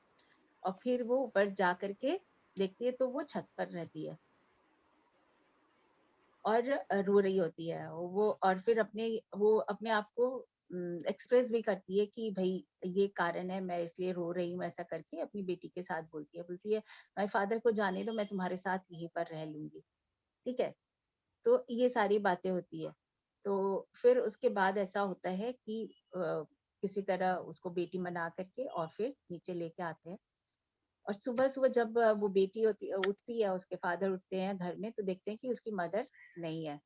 और फिर वो ऊपर जा करके देखती है तो वो छत पर रहती है और रो रही होती है वो। और फिर वो अपने आप को एक्सप्रेस भी करती है कि भाई ये कारण है, मैं इसलिए रो रही हूँ, ऐसा करके अपनी बेटी के साथ बोलती है माय फादर को जाने दो, मैं तुम्हारे साथ यहीं पर रह लूंगी। ठीक है, तो ये सारी बातें होती है। तो फिर उसके बाद ऐसा होता है कि किसी तरह उसको बेटी मना करके और फिर नीचे लेके आते हैं। और सुबह सुबह जब वो बेटी उठती है, उसके फादर उठते हैं घर में, तो देखते हैं कि उसकी मदर नहीं है,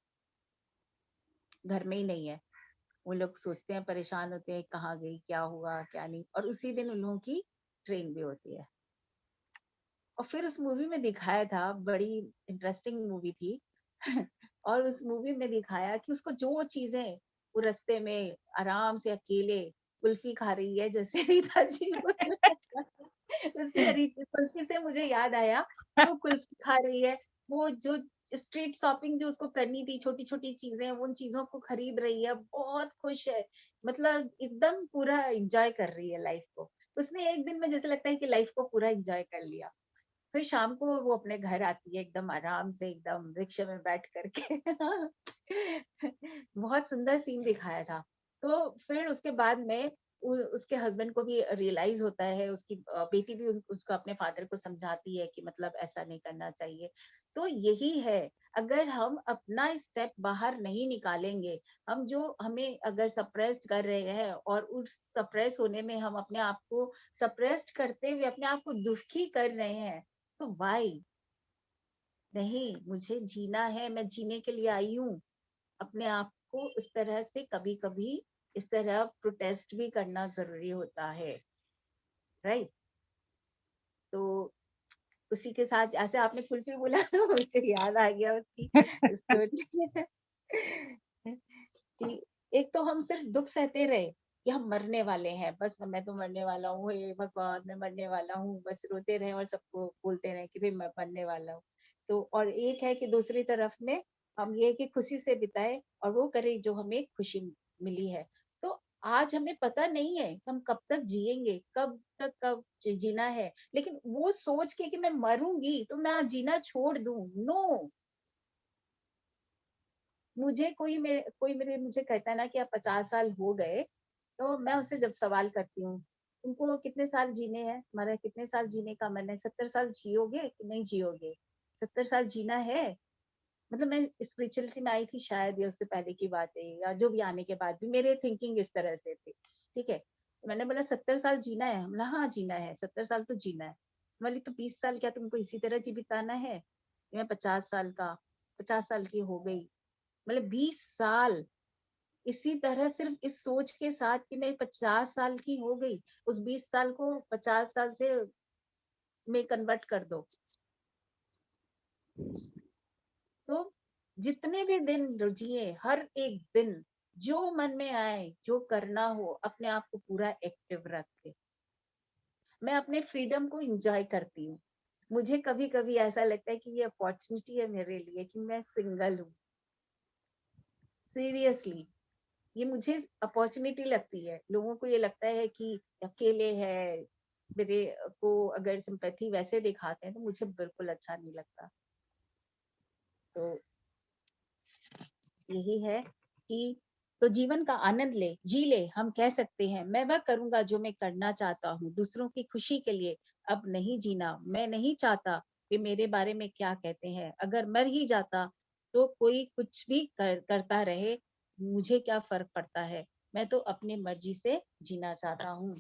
घर में ही नहीं है। वो लोग सोचते हैं, परेशान होते हैं, कहाँ गई, क्या हुआ क्या नहीं। और उसी दिन उन लोगों की ट्रेन भी होती है। और फिर उस मूवी में दिखाया था, बड़ी इंटरेस्टिंग मूवी थी। और उस मूवी में दिखाया कि उसको जो चीजें, वो रास्ते में आराम से अकेले कुल्फी खा रही है, जैसे रीता जी उससे कुल्फी से मुझे याद आया कि वो कुल्फी खा रही है, वो जो स्ट्रीट शॉपिंग जो उसको करनी थी, छोटी छोटी चीजें, उन चीजों को खरीद रही है, बहुत खुश है, मतलब एकदम पूरा एंजॉय कर रही है लाइफ को। उसने एक दिन में जैसे लगता है कि लाइफ को पूरा एंजॉय कर लिया। फिर शाम को वो अपने घर आती है एकदम आराम से, एकदम रिक्शे में बैठ करके। बहुत सुंदर सीन दिखाया था। तो फिर उसके बाद में उसके हस्बैंड को भी रियलाइज होता है, उसकी बेटी भी उसको अपने फादर को समझाती है कि मतलब ऐसा नहीं करना चाहिए। तो यही है, अगर हम अपना स्टेप बाहर नहीं निकालेंगे, हम जो हमें अगर सप्रेस्ड कर रहे हैं और उस सप्रेस होने में हम अपने आप को सप्रेस्ड करते हुए अपने आप को दुखी कर रहे हैं, तो वाई नहीं, मुझे जीना है, मैं जीने के लिए आई हूँ। अपने आप को उस तरह से कभी कभी इस तरह प्रोटेस्ट भी करना जरूरी होता है, राइट। तो उसी के साथ ऐसे आपने कुल्फी बोला तो मुझे याद आ गया उसकी स्टोरी। कि एक तो हम सिर्फ दुख सहते रहे कि हम मरने वाले हैं, बस मैं तो मरने वाला हूँ, हे भगवान मैं मरने वाला हूँ, बस रोते रहे और सबको बोलते रहे कि भाई मैं मरने वाला हूँ। तो और एक है कि दूसरी तरफ में हम ये कि खुशी से बिताए और वो करें जो हमें खुशी मिली है। तो आज हमें पता नहीं है हम कब तक जिएंगे, कब जीना है, लेकिन वो सोच के कि मैं मरूंगी तो मैं जीना छोड़ दूं, नो। मुझे कोई मेरे मुझे कहता है ना कि आप 50 साल हो गए, तो मैं उससे जब सवाल करती हूँ, तुमको कितने साल जीने हैं, तुम्हारा कितने साल जीने का मन है, 70 साल जियोगे कि नहीं जियोगे, 70 साल जीना है। मतलब मैं स्पिरिचुअलिटी में आई थी शायद, या उससे पहले की बात है, या जो भी आने के बाद भी मेरे थिंकिंग इस तरह से थी। ठीक है, तो मैंने बोला 70 साल जीना है, बोला हाँ जीना है, 70 साल तो जीना है। बोली तो 20 साल क्या तुमको इसी तरह जी बिताना है? मैं 50 साल की हो गई, मतलब 20 साल इसी तरह सिर्फ इस सोच के साथ कि मैं 50 साल की हो गई, उस 20 साल को 50 साल से में कन्वर्ट कर दो। तो जितने भी दिन जिए, हर एक दिन जो मन में आए, जो करना हो, अपने आप को पूरा एक्टिव रख के मैं अपने फ्रीडम को एंजॉय करती हूँ। मुझे कभी कभी ऐसा लगता है कि ये अपॉर्चुनिटी है मेरे लिए कि मैं सिंगल हूँ। सीरियसली, ये मुझे अपॉर्चुनिटी लगती है। लोगों को ये लगता है कि अकेले है, मेरे को अगर सिंपैथी वैसे दिखाते हैं तो मुझे बिल्कुल अच्छा नहीं लगता। तो यही है कि तो जीवन का आनंद ले, जी ले। हम कह सकते हैं मैं वह करूंगा जो मैं करना चाहता हूँ, दूसरों की खुशी के लिए अब नहीं जीना। मैं नहीं चाहता कि मेरे बारे में क्या कहते हैं, अगर मर ही जाता तो कोई कुछ भी करता रहे, मुझे क्या फर्क पड़ता है, मैं तो अपनी मर्जी से जीना चाहता हूँ।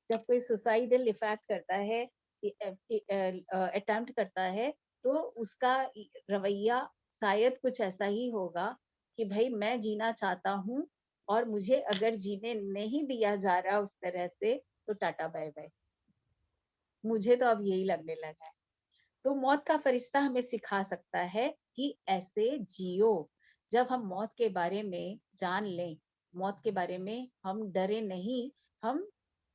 जब कोई सुसाइडल इफेक्ट करता है, अटेम्प्ट करता है, तो उसका रवैया शायद कुछ ऐसा ही होगा कि भाई मैं जीना चाहता हूँ और मुझे अगर जीने नहीं दिया जा रहा उस तरह से तो टाटा बाय बाय। मुझे तो अब यही लगने लगा है। तो मौत का फरिश्ता हमें सिखा सकता है कि ऐसे जियो, जब हम मौत के बारे में जान लें, मौत के बारे में हम डरे नहीं, हम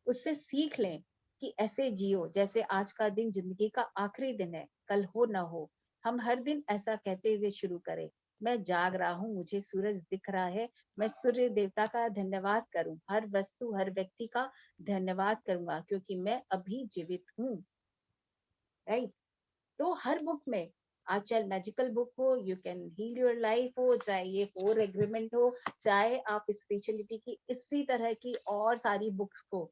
उससे सीख लें कि ऐसे जियो जैसे आज का दिन जिंदगी का आखिरी दिन है, कल हो ना हो। हम हर दिन ऐसा कहते हुए शुरू करें, मैं जाग रहा हूँ, मुझे सूरज दिख रहा है, मैं सूर्य देवता का धन्यवाद करूं, हर वस्तु हर व्यक्ति का धन्यवाद करूंगा क्योंकि मैं अभी जीवित हूँ। राइट? तो हर बुक में, आज चाहे मैजिकल बुक हो, you can heal your life हो, चाहे ये 4 एग्रीमेंट हो, चाहे आप स्पिरिचुअलिटी की इसी तरह की और सारी बुक्स को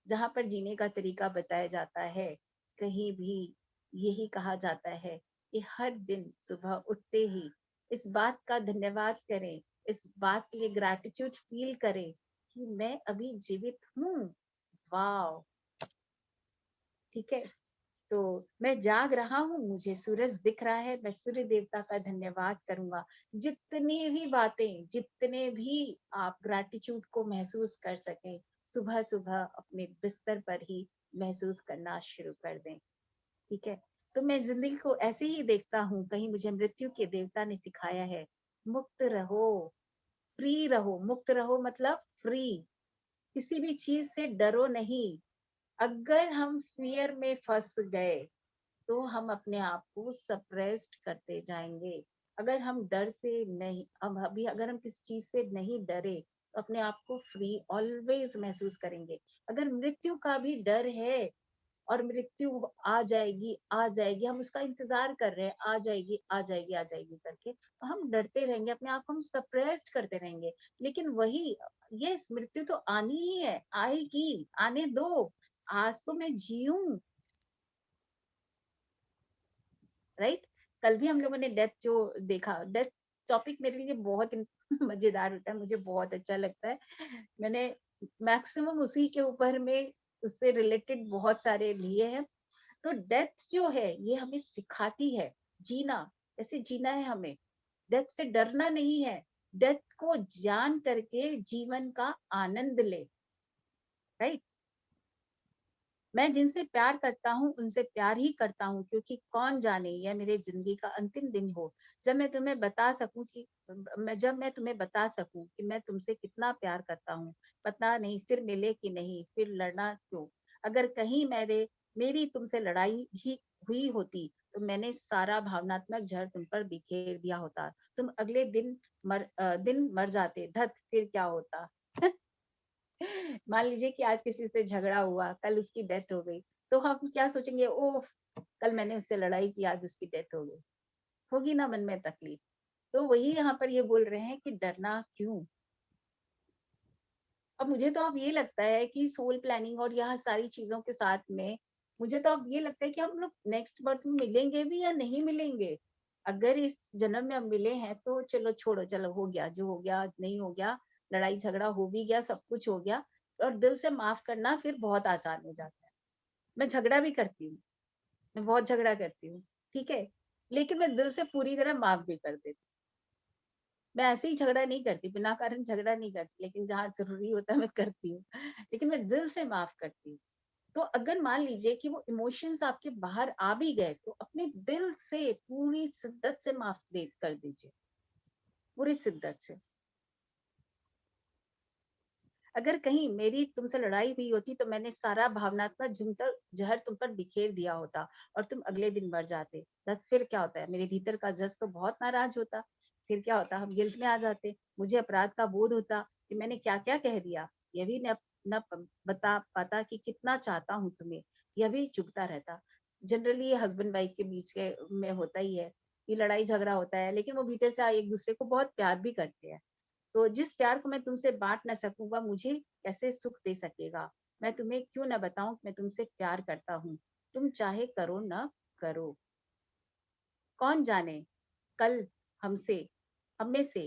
जहाँ पर जीने का तरीका बताया जाता है, कहीं भी यही कहा जाता है कि हर दिन सुबह उठते ही इस बात का धन्यवाद करें, इस बात के लिए ग्रैटिट्यूड फील करें कि मैं अभी जीवित हूँ। वाह! ठीक है? तो मैं जाग रहा हूँ, मुझे सूरज दिख रहा है, मैं सूर्य देवता का धन्यवाद करूंगा। जितनी भी बातें, जितने भी आप ग्रैटिट्यूड को महसूस कर सकें, सुबह सुबह अपने बिस्तर पर ही महसूस करना शुरू कर दें। ठीक है? तो मैं जिंदगी को ऐसे ही देखता हूँ, कहीं मुझे मृत्यु के देवता ने सिखाया है, मुक्त रहो, फ्री रहो। मुक्त रहो मतलब फ्री, किसी भी चीज से डरो नहीं। अगर हम फियर में फंस गए तो हम अपने आप को सप्रेस्ड करते जाएंगे। अगर हम डर से नहीं, अब अभी अगर हम किसी चीज से नहीं डरे तो अपने आप को फ्री ऑलवेज महसूस करेंगे। अगर मृत्यु का भी डर है और मृत्यु आ जाएगी, हम उसका इंतजार कर रहे हैं, आ जाएगी आ जाएगी आ जाएगी करके, तो हम डरते रहेंगे, अपने आप को हम सप्रेस्ड करते रहेंगे। लेकिन वही, ये मृत्यु तो आनी ही है, आएगी, आने दो, आज तो मैं जीऊं। राइट? कल भी हम लोगों ने डेथ जो देखा, डेथ टॉपिक मेरे लिए बहुत मजेदार होता है, मुझे बहुत अच्छा लगता है। मैंने मैक्सिमम उसी के ऊपर में उससे रिलेटेड बहुत सारे लिए हैं। तो डेथ जो है ये हमें सिखाती है जीना, ऐसे जीना है हमें, डेथ से डरना नहीं है, डेथ को जान करके जीवन का आनंद ले। राइट? मैं जिनसे प्यार करता हूँ उनसे प्यार ही करता हूँ, क्योंकि कौन जाने यह मेरे जिंदगी का अंतिम दिन हो, जब मैं तुम्हें बता सकूं कि मैं तुम्हें बता सकूं कि मैं तुमसे कितना प्यार करता हूँ। पता नहीं फिर मिले कि नहीं, फिर लड़ना क्यों। अगर कहीं मेरी तुमसे लड़ाई ही हुई होती तो मैंने सारा भावनात्मक जहर तुम पर बिखेर दिया होता, तुम अगले दिन मर जाते, धत फिर क्या होता। मान लीजिए कि आज किसी से झगड़ा हुआ, कल उसकी डेथ हो गई, तो हम क्या सोचेंगे, ओह कल मैंने उससे लड़ाई की, आज उसकी डेथ हो गई। होगी ना मन में तकलीफ। तो वही यहाँ पर ये बोल रहे हैं कि डरना क्यों। अब मुझे तो अब ये लगता है कि सोल प्लानिंग और यह सारी चीजों के साथ में मुझे तो अब ये लगता है कि हम लोग नेक्स्ट बर्थ में मिलेंगे भी या नहीं मिलेंगे। अगर इस जन्म में हम मिले हैं तो चलो छोड़ो, चलो हो गया जो हो गया, नहीं हो गया, लड़ाई झगड़ा हो भी गया, सब कुछ हो गया, और दिल से माफ करना फिर बहुत आसान हो जाता है। मैं झगड़ा भी करती हूँ, मैं बहुत झगड़ा करती हूँ, ठीक है, लेकिन मैं दिल से पूरी तरह माफ भी कर देती हूँ। मैं ऐसे ही झगड़ा नहीं करती, बिना कारण झगड़ा नहीं करती, लेकिन जहाँ जरूरी होता है मैं करती हूँ। लेकिन मैं दिल से माफ करती हूँ। तो अगर मान लीजिए कि वो इमोशंस आपके बाहर आ भी गए तो अपने दिल से पूरी शिद्दत से माफ दे कर दीजिए, पूरी शिद्दत से। अगर कहीं मेरी तुमसे लड़ाई हुई होती तो मैंने सारा भावनात्मक जहर तुम पर बिखेर दिया होता और तुम अगले दिन मर जाते, तब फिर क्या होता है, मेरे भीतर का जज तो बहुत नाराज होता। फिर क्या होता, हम गिल्ट में आ जाते, मुझे अपराध का बोध होता कि मैंने क्या क्या कह दिया, यह भी बता पाता कि कितना चाहता हूँ तुम्हें, यह भी चुभता रहता। जनरली ये हस्बैंड वाइफ के बीच के में होता ही है कि लड़ाई झगड़ा होता है, लेकिन वो भीतर से एक दूसरे को बहुत प्यार भी करते हैं। तो जिस प्यार को मैं तुमसे बांट ना सकूं वह मुझे कैसे सुख दे सकेगा। मैं तुम्हें क्यों ना बताऊं कि मैं तुमसे प्यार करता हूँ, तुम चाहे करो ना करो। कौन जाने कल हमसे हम में से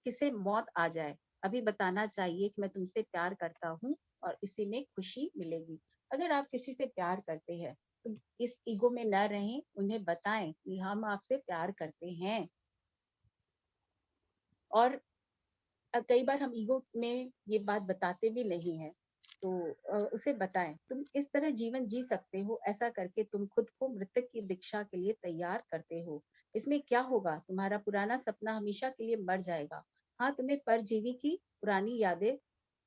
किसे मौत आ जाए, अभी बताना चाहिए कि मैं तुमसे प्यार करता हूँ और इसी में खुशी मिलेगी। अगर आप किसी से प्यार करते हैं तो इस ईगो में न रहें, उन्हें बताएं कि हम आपसे प्यार करते हैं। और कई बार हम ईगो में ये बात बताते भी नहीं है, तो उसे बताएं तुम इस तरह जीवन जी सकते हो, ऐसा करके तुम खुद को मृतक की दीक्षा के लिए तैयार करते हो। इसमें क्या होगा? तुम्हारा पुराना सपना हमेशा के लिए मर जाएगा। हाँ, तुम्हें परजीवी की पुरानी यादें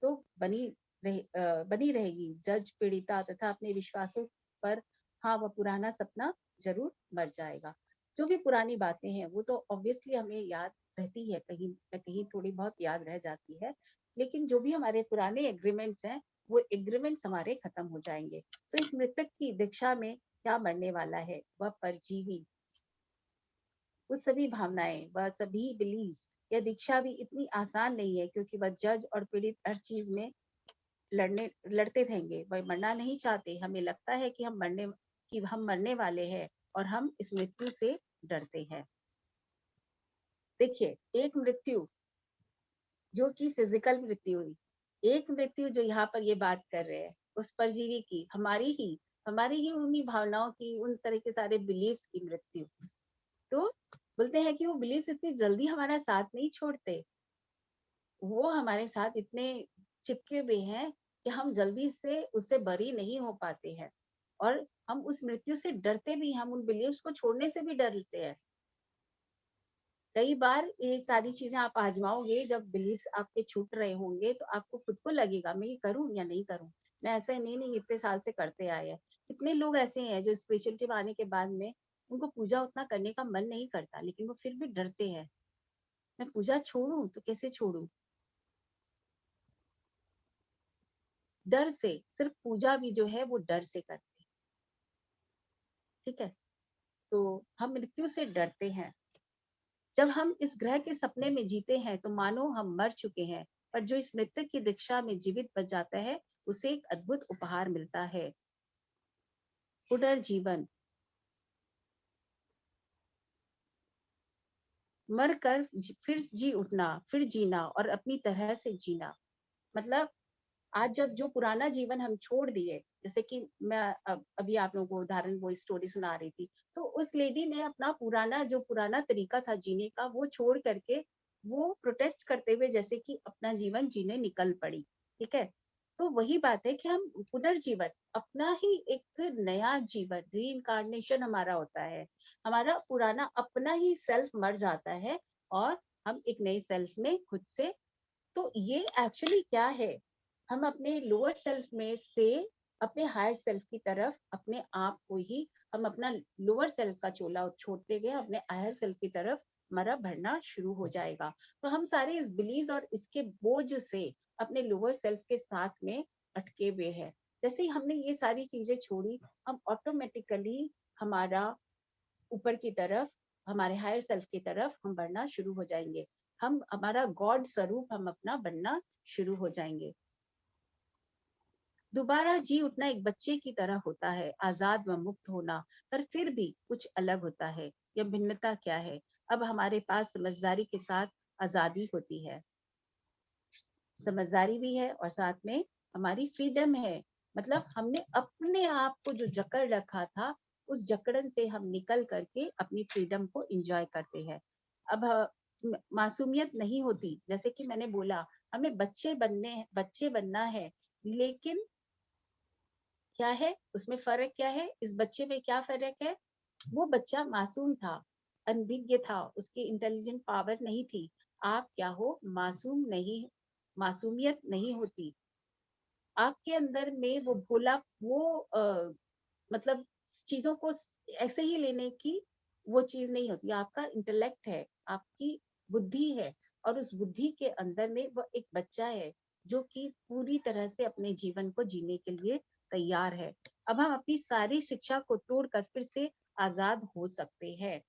तो बनी रहेगी। जज, पीड़िता तथा अपने विश्वासों पर हाँ, वह पुराना सपना जरूर मर जाएगा। जो भी पुरानी बातें हैं वो तो ऑब्वियसली हमें याद रहती है, कहीं न कहीं थोड़ी बहुत याद रह जाती है, लेकिन जो भी हमारे पुराने एग्रीमेंट्स हैं वो एग्रीमेंट्स हमारे खत्म हो जाएंगे। तो इस मृतक की दीक्षा में क्या मरने वाला है? वह परजीवी, वो सभी भावनाएं, वह सभी बिलीफ। यह दीक्षा भी इतनी आसान नहीं है, क्योंकि वह जज और पीड़ित हर चीज में लड़ते रहेंगे। वह मरना नहीं चाहते। हमें लगता है कि हम मरने वाले हैं और हम इस मृत्यु से डरते हैं। देखिए, एक मृत्यु जो कि फिजिकल मृत्यु हुई, एक मृत्यु जो यहाँ पर ये बात कर रहे हैं उस परजीवी की, हमारी ही उन्हीं भावनाओं की, उन तरह के सारे बिलीव्स की मृत्यु। तो बोलते हैं कि वो बिलीव्स इतनी जल्दी हमारा साथ नहीं छोड़ते, वो हमारे साथ इतने चिपके हुए हैं कि हम जल्दी से उससे बरी नहीं हो पाते हैं, और हम उस मृत्यु से डरते भी, हम उन बिलीव्स को छोड़ने से भी डरते हैं। कई बार ये सारी चीजें आप आजमाओगे, जब बिलीव्स आपके छूट रहे होंगे तो आपको खुद को लगेगा मैं ये करूं या नहीं करूं। मैं ऐसा नहीं इतने साल से करते आए हैं। कितने लोग ऐसे हैं जो स्पिरिचुअलिटी में आने के बाद में उनको पूजा उतना करने का मन नहीं करता, लेकिन वो फिर भी डरते हैं, मैं पूजा छोड़ूं तो कैसे छोड़ूं। डर से, सिर्फ पूजा भी जो है वो डर से करते हैं। ठीक है, तो हम मृत्यु से डरते हैं। जब हम इस ग्रह के सपने में जीते हैं तो मानो हम मर चुके हैं, पर जो इस मृतक की दीक्षा में जीवित बच जाता है उसे एक अद्भुत उपहार मिलता है, पुनर्जीवन। मरकर फिर जी उठना, फिर जीना और अपनी तरह से जीना। मतलब आज जब जो पुराना जीवन हम छोड़ दिए, जैसे कि मैं अभी आप लोगों को उदाहरण वो स्टोरी सुना रही थी, तो उस लेडी ने अपना पुराना तरीका था जीने का वो छोड़ करके वो प्रोटेस्ट करते हुए जैसे कि अपना जीवन जीने निकल पड़ी। ठीक है, तो वही बात है कि हम पुनर्जीवन, अपना ही एक नया जीवन, रीइंकार्नेशन हमारा होता है। हमारा पुराना अपना ही सेल्फ मर जाता है और हम एक नए सेल्फ में खुद से। तो ये एक्चुअली क्या है, हम अपने लोअर सेल्फ में से अपने हायर सेल्फ की तरफ अपने आप को ही, हम अपना लोअर सेल्फ का चोला छोड़ते गए, अपने हायर सेल्फ की तरफ हमारा भरना शुरू हो जाएगा। तो हम सारे इस बिलीव और इसके बोझ से अपने लोअर सेल्फ के साथ में अटके हुए हैं। जैसे ही हमने ये सारी चीजें छोड़ी, हम ऑटोमेटिकली हमारा ऊपर की तरफ, हमारे हायर सेल्फ की तरफ हम बढ़ना शुरू हो जाएंगे। हम हमारा गॉड स्वरूप हम अपना बनना शुरू हो जाएंगे। दोबारा जी उठना एक बच्चे की तरह होता है, आजाद व मुक्त होना, पर फिर भी कुछ अलग होता है। यह भिन्नता क्या है? अब हमारे पास समझदारी के साथ आजादी होती है, समझदारी भी है और साथ में हमारी फ्रीडम है। मतलब हमने अपने आप को जो जकड़ रखा था, उस जकड़न से हम निकल करके अपनी फ्रीडम को एंजॉय करते हैं। अब मासूमियत नहीं होती, जैसे कि मैंने बोला हमें बच्चे बनना है, लेकिन क्या है उसमें फर्क, क्या है इस बच्चे में क्या फर्क है? वो बच्चा मासूम था, अनभिज्ञ था, उसकी इंटेलिजेंट पावर नहीं थी। आप क्या हो? मासूम नहीं, मासूमियत नहीं होती आपके अंदर में, वो भोला, वो मतलब चीजों को ऐसे ही लेने की वो चीज नहीं होती। आपका इंटेलेक्ट है, आपकी बुद्धि है, और उस बुद्धि के अंदर में वो एक बच्चा है जो कि पूरी तरह से अपने जीवन को जीने के लिए तैयार है। अब हम अपनी सारी शिक्षा को तोड़कर फिर से आजाद हो सकते हैं,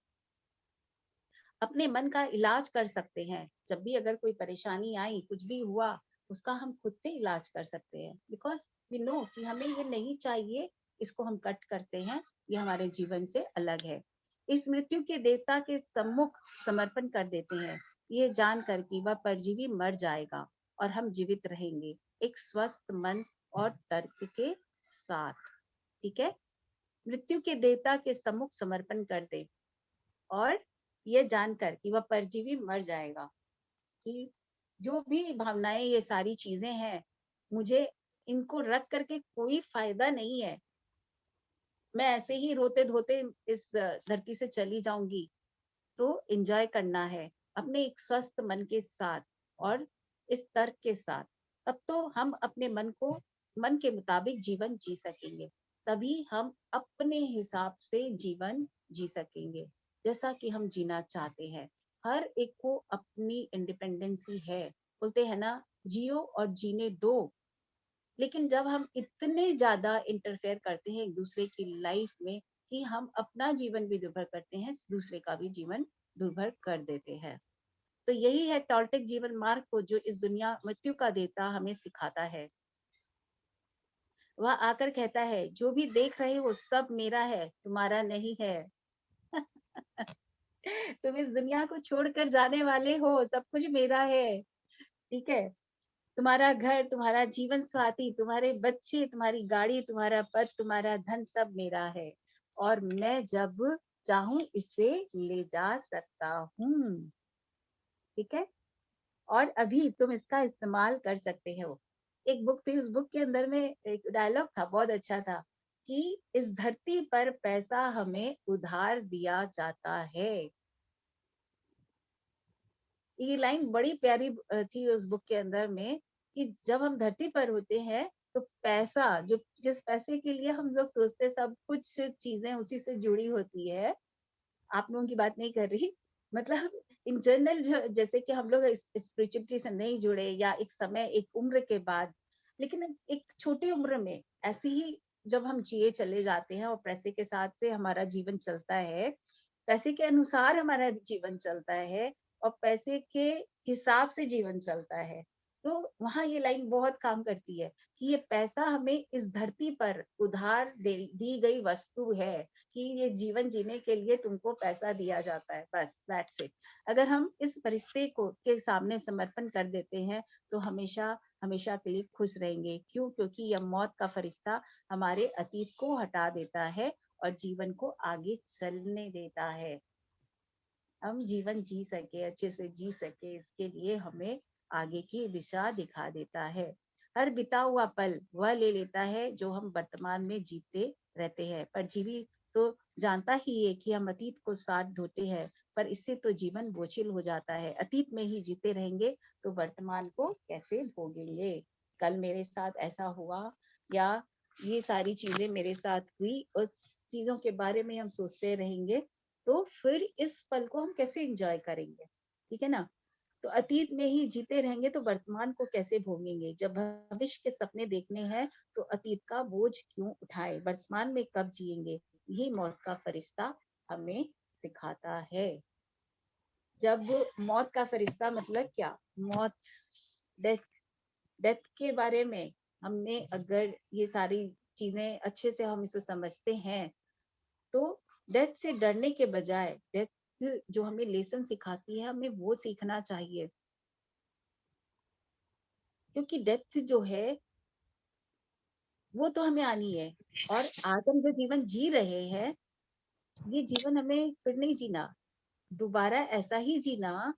अपने मन का इलाज कर सकते हैं। जब भी अगर कोई परेशानी आई, कुछ भी हुआ, उसका हम खुद से इलाज कर सकते हैं, बिकॉज वी नो कि हमें ये नहीं चाहिए, इसको हम कट करते हैं, ये हमारे जीवन से अलग है। इस मृत्यु के देवता के सम्मुख समर्पण कर देते हैं, ये जानकर कि वह परजीवी मर जाएगा और हम जीवित रहेंगे, एक स्वस्थ मन और तर्क के साथ। ठीक है, मृत्यु के देवता के सम्मुख समर्पण कर दे और ये जानकर कि वह परजीवी मर जाएगा, कि जो भी भावनाएं, ये सारी चीजें हैं, मुझे इनको रख करके कोई फायदा नहीं है। मैं ऐसे ही रोते धोते इस धरती से चली जाऊंगी, तो एंजॉय करना है अपने एक स्वस्थ मन के साथ और इस तर्क के साथ, तब तो हम अपने मन के मुताबिक जीवन जी सकेंगे, तभी हम अपने हिसाब से जीवन जी सकेंगे जैसा कि हम जीना चाहते हैं। हर एक को अपनी इंडिपेंडेंसी है, बोलते हैं ना, जियो और जीने दो। लेकिन जब हम इतने ज्यादा इंटरफेयर करते हैं एक दूसरे की लाइफ में कि हम अपना जीवन भी दुर्भर करते हैं, दूसरे का भी जीवन दुर्भर कर देते हैं। तो यही है टॉल्टेक जीवन मार्ग को जो इस दुनिया मृत्यु का देता हमें सिखाता है। वह आकर कहता है, जो भी देख रहे हो सब मेरा है, तुम्हारा नहीं है। तुम इस दुनिया को छोड़कर जाने वाले हो, सब कुछ मेरा है, ठीक है। तुम्हारा घर, तुम्हारा जीवन साथी, तुम्हारे बच्चे, तुम्हारी गाड़ी, तुम्हारा पद, तुम्हारा धन सब मेरा है, और मैं जब चाहूं इसे ले जा सकता हूँ, ठीक है। और अभी तुम इसका इस्तेमाल कर सकते हो। एक बुक थी, उस बुक के अंदर में एक डायलॉग था, बहुत अच्छा था, कि इस धरती पर पैसा हमें उधार दिया जाता है। ये लाइन बड़ी प्यारी थी उस बुक के अंदर में, कि जब हम धरती पर होते हैं तो पैसा, जो जिस पैसे के लिए हम लोग सोचते सब कुछ चीजें उसी से जुड़ी होती है, आप लोगों की बात नहीं कर रही, मतलब इन जनरल, जैसे कि हम लोग स्पिरिचुअलिटी से नहीं जुड़े या एक समय एक उम्र के बाद, लेकिन एक छोटी उम्र में ऐसे ही जब हम जिए चले जाते हैं और पैसे के साथ से हमारा जीवन चलता है, पैसे के अनुसार हमारा जीवन चलता है और पैसे के हिसाब से जीवन चलता है, तो वहां ये लाइन बहुत काम करती है कि ये पैसा हमें इस धरती पर उधार दी गई वस्तु है, कि ये जीवन जीने के लिए तुमको पैसा दिया जाता है, बस दैट्स इट। अगर हम इस फरिश्ते को के सामने समर्पण कर देते हैं तो हमेशा हमेशा के लिए खुश रहेंगे। क्यों? क्योंकि यह मौत का फरिश्ता हमारे अतीत को हटा देता है और जीवन को आगे चलने देता है। हम जीवन जी सके, अच्छे से जी सके, इसके लिए हमें आगे की दिशा दिखा देता है। हर बिता हुआ पल वह ले लेता है जो हम वर्तमान में जीते रहते हैं। पर जीवी तो जानता ही है कि हम अतीत को साथ ढोते हैं, पर इससे तो जीवन बोझिल हो जाता है। अतीत में ही जीते रहेंगे तो वर्तमान को कैसे भोगेंगे? कल मेरे साथ ऐसा हुआ, या ये सारी चीजें मेरे साथ हुई, उस चीजों के बारे में हम सोचते रहेंगे तो फिर इस पल को हम कैसे एंजॉय करेंगे? ठीक है ना। तो अतीत में ही जीते रहेंगे तो वर्तमान को कैसे भोगेंगे? जब भविष्य के सपने देखने हैं तो अतीत का बोझ क्यों उठाए? वर्तमान में कब जिएंगे? यही मौत का फरिश्ता हमें सिखाता है। जब मौत का फरिश्ता मतलब क्या? मौत, डेथ, डेथ के बारे में हमने अगर ये सारी चीजें अच्छे से हम इसे समझते हैं तो डेथ से डरने के बजाय डेथ जो हमें लेसन सिखाती है, हमें वो सीखना चाहिए। क्योंकि डेथ जो है वो तो हमें आनी है, और आज हम जो जीवन जी रहे हैं, ये जीवन हमें फिर नहीं जीना, दोबारा ऐसा ही जीना।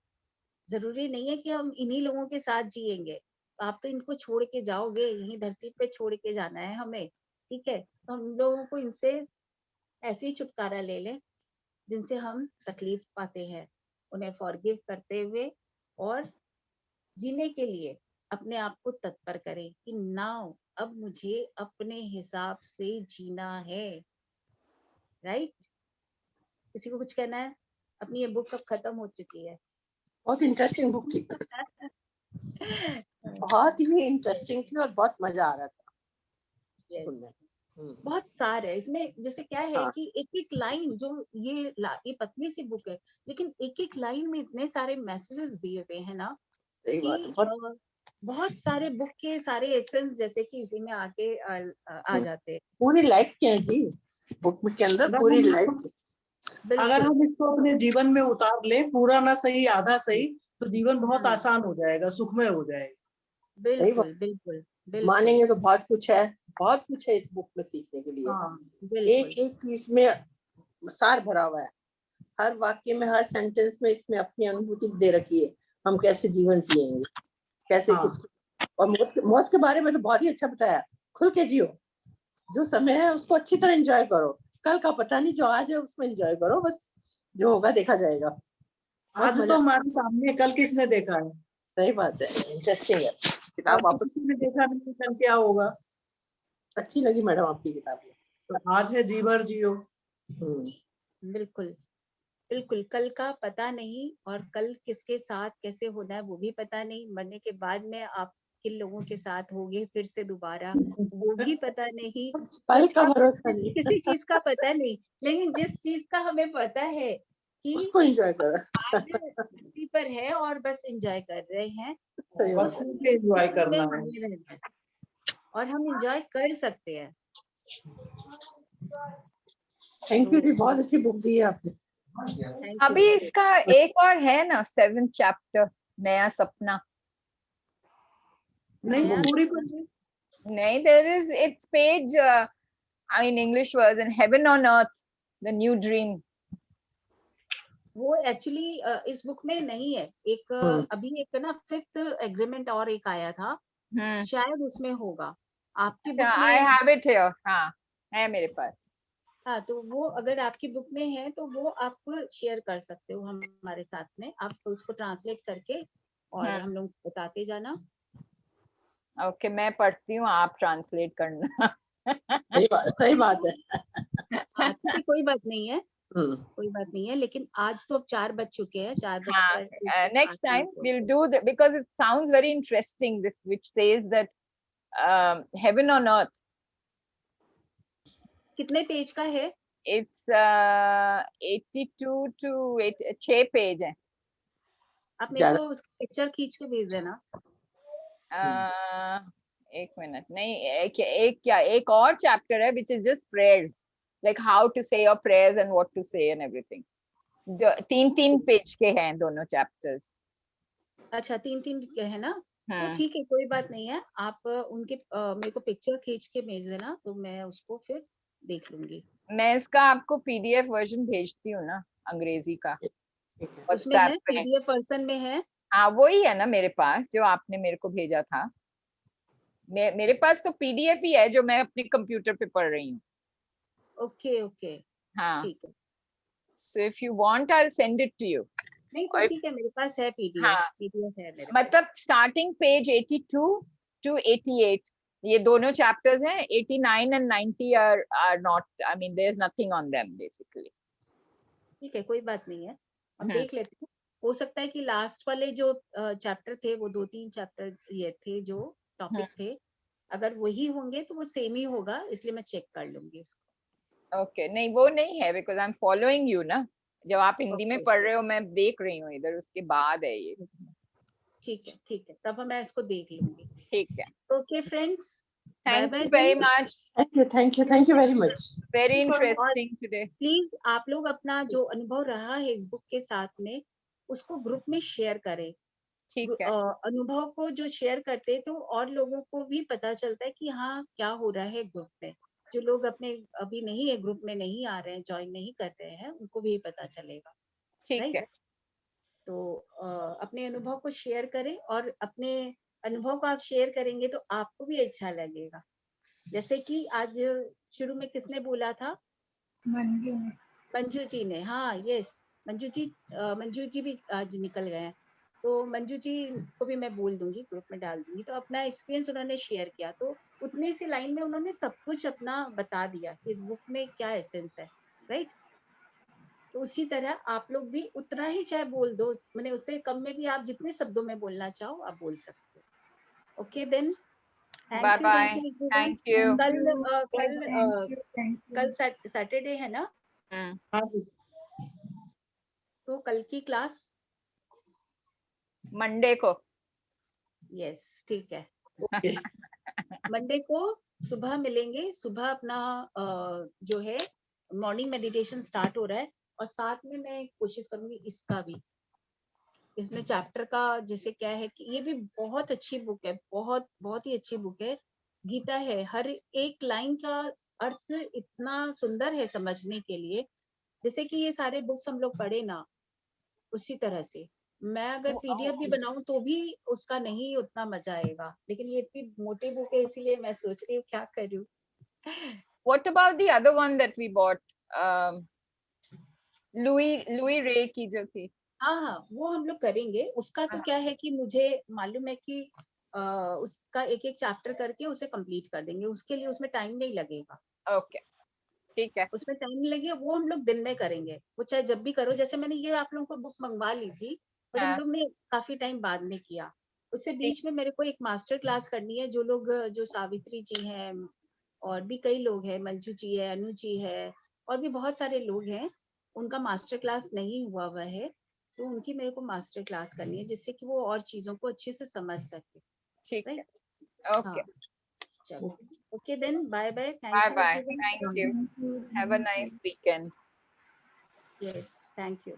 जरूरी नहीं है कि हम इन्हीं लोगों के साथ जिएंगे। आप तो इनको छोड़ के जाओगे, यही धरती पे छोड़ के जाना है हमें, ठीक है। तो हम लोगों को इनसे ऐसे ही छुटकारा ले लें जिनसे हम तकलीफ पाते हैं, उन्हें फॉरगिव करते हुए और जीने के लिए अपने आप को तत्पर करें कि नाउ अब मुझे अपने हिसाब से जीना है, राइट। किसी को कुछ कहना है? अपनी ये बुक अब खत्म हो चुकी है। बहुत इंटरेस्टिंग बुक थी, बहुत ही इंटरेस्टिंग थी और बहुत मजा आ रहा था सुनने। बहुत सार है इसमें। जैसे क्या है हाँ। कि एक एक लाइन जो ये पतली सी बुक है, लेकिन एक एक लाइन में इतने सारे मैसेजेस दिए हुए हैं ना, सही बात है। बहुत सारे बुक के सारे एसेंस जैसे कि इसी में आके आ जाते हैं। पूरी लाइफ के हैं जी बुक के अंदर, पूरी लाइफ। अगर हम इसको अपने जीवन में उतार ले, पूरा ना सही आधा सही, तो जीवन बहुत आसान हो जाएगा, सुखमय हो जाएगा। बिल्कुल बिल्कुल बिल्कुल। मानेंगे तो बहुत कुछ है, बहुत कुछ है इस बुक में सीखने के लिए। हाँ, एक एक चीज में सार भरा हुआ है, हर वाक्य में, हर सेंटेंस में इसमें अपनी अनुभूति दे रखी है, हम कैसे जीवन जिएंगे, कैसे किसको। और मौत के बारे में तो बहुत ही अच्छा बताया, खुल के जियो, जो समय है उसको अच्छी तरह एंजॉय करो, कल का पता नहीं, जो आज है उसमें एंजॉय करो, बस जो होगा देखा जाएगा। आज तो हमारे सामने, कल किसने देखा है? सही बात है, इंटरेस्टिंग है किताब। वापस किसी ने देखा नहीं, कल क्या होगा? अच्छी लगी मैडम आपकी किताब। तो आज है जी भर जियो। बिल्कुल बिल्कुल, कल का पता नहीं, और कल किसके साथ कैसे होना है वो भी पता नहीं। मरने के बाद में आप किन लोगों के साथ होगे फिर से दोबारा, वो भी पता नहीं। कल कुछ का का भरोसा नहीं, किसी चीज का पता नहीं, लेकिन जिस चीज का हमें पता है कि उसको एंजॉय करो। आज धरती पर है और बस एंजॉय कर रहे हैं, सही बस बात है। उनके एंजॉय करना है। बने रहना है, और हम एंजॉय कर सकते हैं। थैंक यू जी, बहुत अच्छी बुक दी है आपने। थैंक अभी यू। इसका एक और है ना 7th चैप्टर, नया सपना। नहीं, नया पूरी सपना। नहीं, there is, it's page I mean English version, Heaven on Earth, the new dream. वो एक्चुअली इस बुक में नहीं है। एक अभी एक ना 5th एग्रीमेंट और एक आया था, शायद उसमें होगा। आपकी बुक I में, have it here. हाँ, है मेरे पास। हाँ, तो वो अगर आपकी बुक में है तो वो आप शेयर कर सकते हो हमारे साथ में। आप उसको ट्रांसलेट करके और हम लोग बताते जाना। ओके, मैं पढ़ती हूँ, आप ट्रांसलेट करना। सही बात है। हाँ, ठीक है, कोई बात नहीं है, कोई बात नहीं है। लेकिन आज तो अब 4 बज चुके हैं, 4 बजकर Next time we'll do that because it sounds very interesting. This which says that heaven on earth. कितने पेज का है? It's 82 to 6 पेज है। आप मेरे को उसकी पिक्चर खींच के भेज देना। एक मिनट, नहीं, एक और चैप्टर है which is just prayers, like how to say your prayers and what to say and everything. 3 page के हैं दोनों चैप्टर्स। अच्छा, 3 के है ना? तो ठीक है, कोई बात नहीं है। आप उनके मेरे को पिक्चर खींच के भेज देना, तो मैं उसको फिर देख लूंगी। मैं इसका आपको पीडीएफ वर्जन भेजती हूँ ना, अंग्रेजी का। उसमें है, पीडीएफ वर्जन में है। हाँ, वही है ना मेरे पास जो आपने मेरे को भेजा था। मेरे पास तो पीडीएफ ही है जो मैं अपने कंप्यूटर पे पढ़ रही हूँ। ओके ओके, हाँ, ठीक है। so if you want I'll send it to you. नहीं तो ठीक है, मेरे पास है पीडीएफ। हाँ, पीडीएफ है मेरे मतलब स्टार्टिंग पेज 82 to 88 ये दोनों चैप्टर्स हैं। 89 and 90 are not, I mean there is nothing on them basically. ठीक है, कोई बात नहीं है, हम देख लेते हैं। हो सकता है कि लास्ट वाले जो चैप्टर थे वो 2-3 चैप्टर ये थे जो टॉपिक थे, अगर वही होंगे तो वो सेम ही होगा, इसलिए मैं चेक कर लूंगी उसको। ओके, नहीं वो नहीं है because I am following you ना, जब आप हिंदी में पढ़ रहे हो मैं देख रही हूँ इधर, उसके बाद है ये। ठीक है, तब मैं इसको देख लूंगी। ठीक है, okay friends, thank you very much. Thank you very much. Very interesting today. Please आप लोग अपना जो अनुभव रहा है इस बुक के साथ में उसको ग्रुप में शेयर करें। ठीक है, अनुभव को जो शेयर करते तो और लोगों को भी पता चलता है कि हाँ क्या हो रहा है ग्रुप में। जो लोग अपने अभी नहीं है ग्रुप में नहीं आ रहे हैं, ज्वाइन नहीं कर रहे हैं, उनको भी पता चलेगा। ठीक है। तो अपने अनुभव को शेयर करें, और अपने अनुभव को आप शेयर करेंगे तो आपको भी अच्छा लगेगा। जैसे कि आज शुरू में किसने बोला था? मंजू जी ने। हाँ, यस, मंजू जी भी आज निकल गए हैं, तो मंजू जी को भी मैं बोल दूंगी, ग्रुप में डाल दूंगी। तो अपना एक्सपीरियंस उन्होंने शेयर किया, तो उतने सी लाइन में उन्होंने सब कुछ अपना बता दिया कि इस बुक में क्या एसेंस है, राइट? तो उसी तरह आप लोग भी उतना ही चाहे बोल दो, मैंने उससे कम में भी आप जितने शब्दों में बोलना चाहो आप बोल सकते हो। Okay then, bye bye, thank you. कल सैटरडे है ना? तो कल की क्लास मंडे को। यस, ठीक है। मंडे को सुबह मिलेंगे। सुबह अपना जो है मॉर्निंग मेडिटेशन स्टार्ट हो रहा है, और साथ में मैं कोशिश करूंगी इसका भी, इसमें चैप्टर का जैसे क्या है कि ये भी बहुत अच्छी बुक है, बहुत बहुत ही अच्छी बुक है। गीता है, हर एक लाइन का अर्थ इतना सुंदर है समझने के लिए। जैसे कि ये सारे बुक्स हम लोग पढ़े ना, उसी तरह से मैं अगर पीडीएफ भी बनाऊं तो भी उसका नहीं उतना मजा आएगा, लेकिन ये इतनी मोटी बुक है इसीलिए मैं सोच रही हूँ क्या करूँ। What about the other one that we bought? Louis रे की जो थी। हाँ, वो हम लोग करेंगे। उसका तो हाँ। क्या है कि मुझे मालूम है कि उसका एक एक चैप्टर करके उसे कंप्लीट कर देंगे, उसके लिए उसमें टाइम नहीं लगेगा। ओके, ठीक है। उसमें टाइम नहीं लगेगा, वो हम लोग दिन में करेंगे, वो चाहे जब भी करो। जैसे मैंने ये आप लोगों को बुक मंगवा ली थी, बट हम हाँ, लोग ने काफी टाइम बाद में किया। उससे ठीक। बीच में मेरे को एक मास्टर क्लास करनी है। जो लोग जो सावित्री जी हैं और भी कई लोग हैं, मंजू जी है, अनु जी है, और भी बहुत सारे लोग हैं, उनका मास्टर क्लास नहीं हुआ है, तो उनकी मेरे को मास्टर क्लास करनी है, जिससे कि वो और चीजों को अच्छे से समझ सके। ठीक है। राइट? ओके, हाँ, चलो, okay then, bye bye, thank bye you bye, everyone. Thank you, have a nice weekend. Yes, thank you.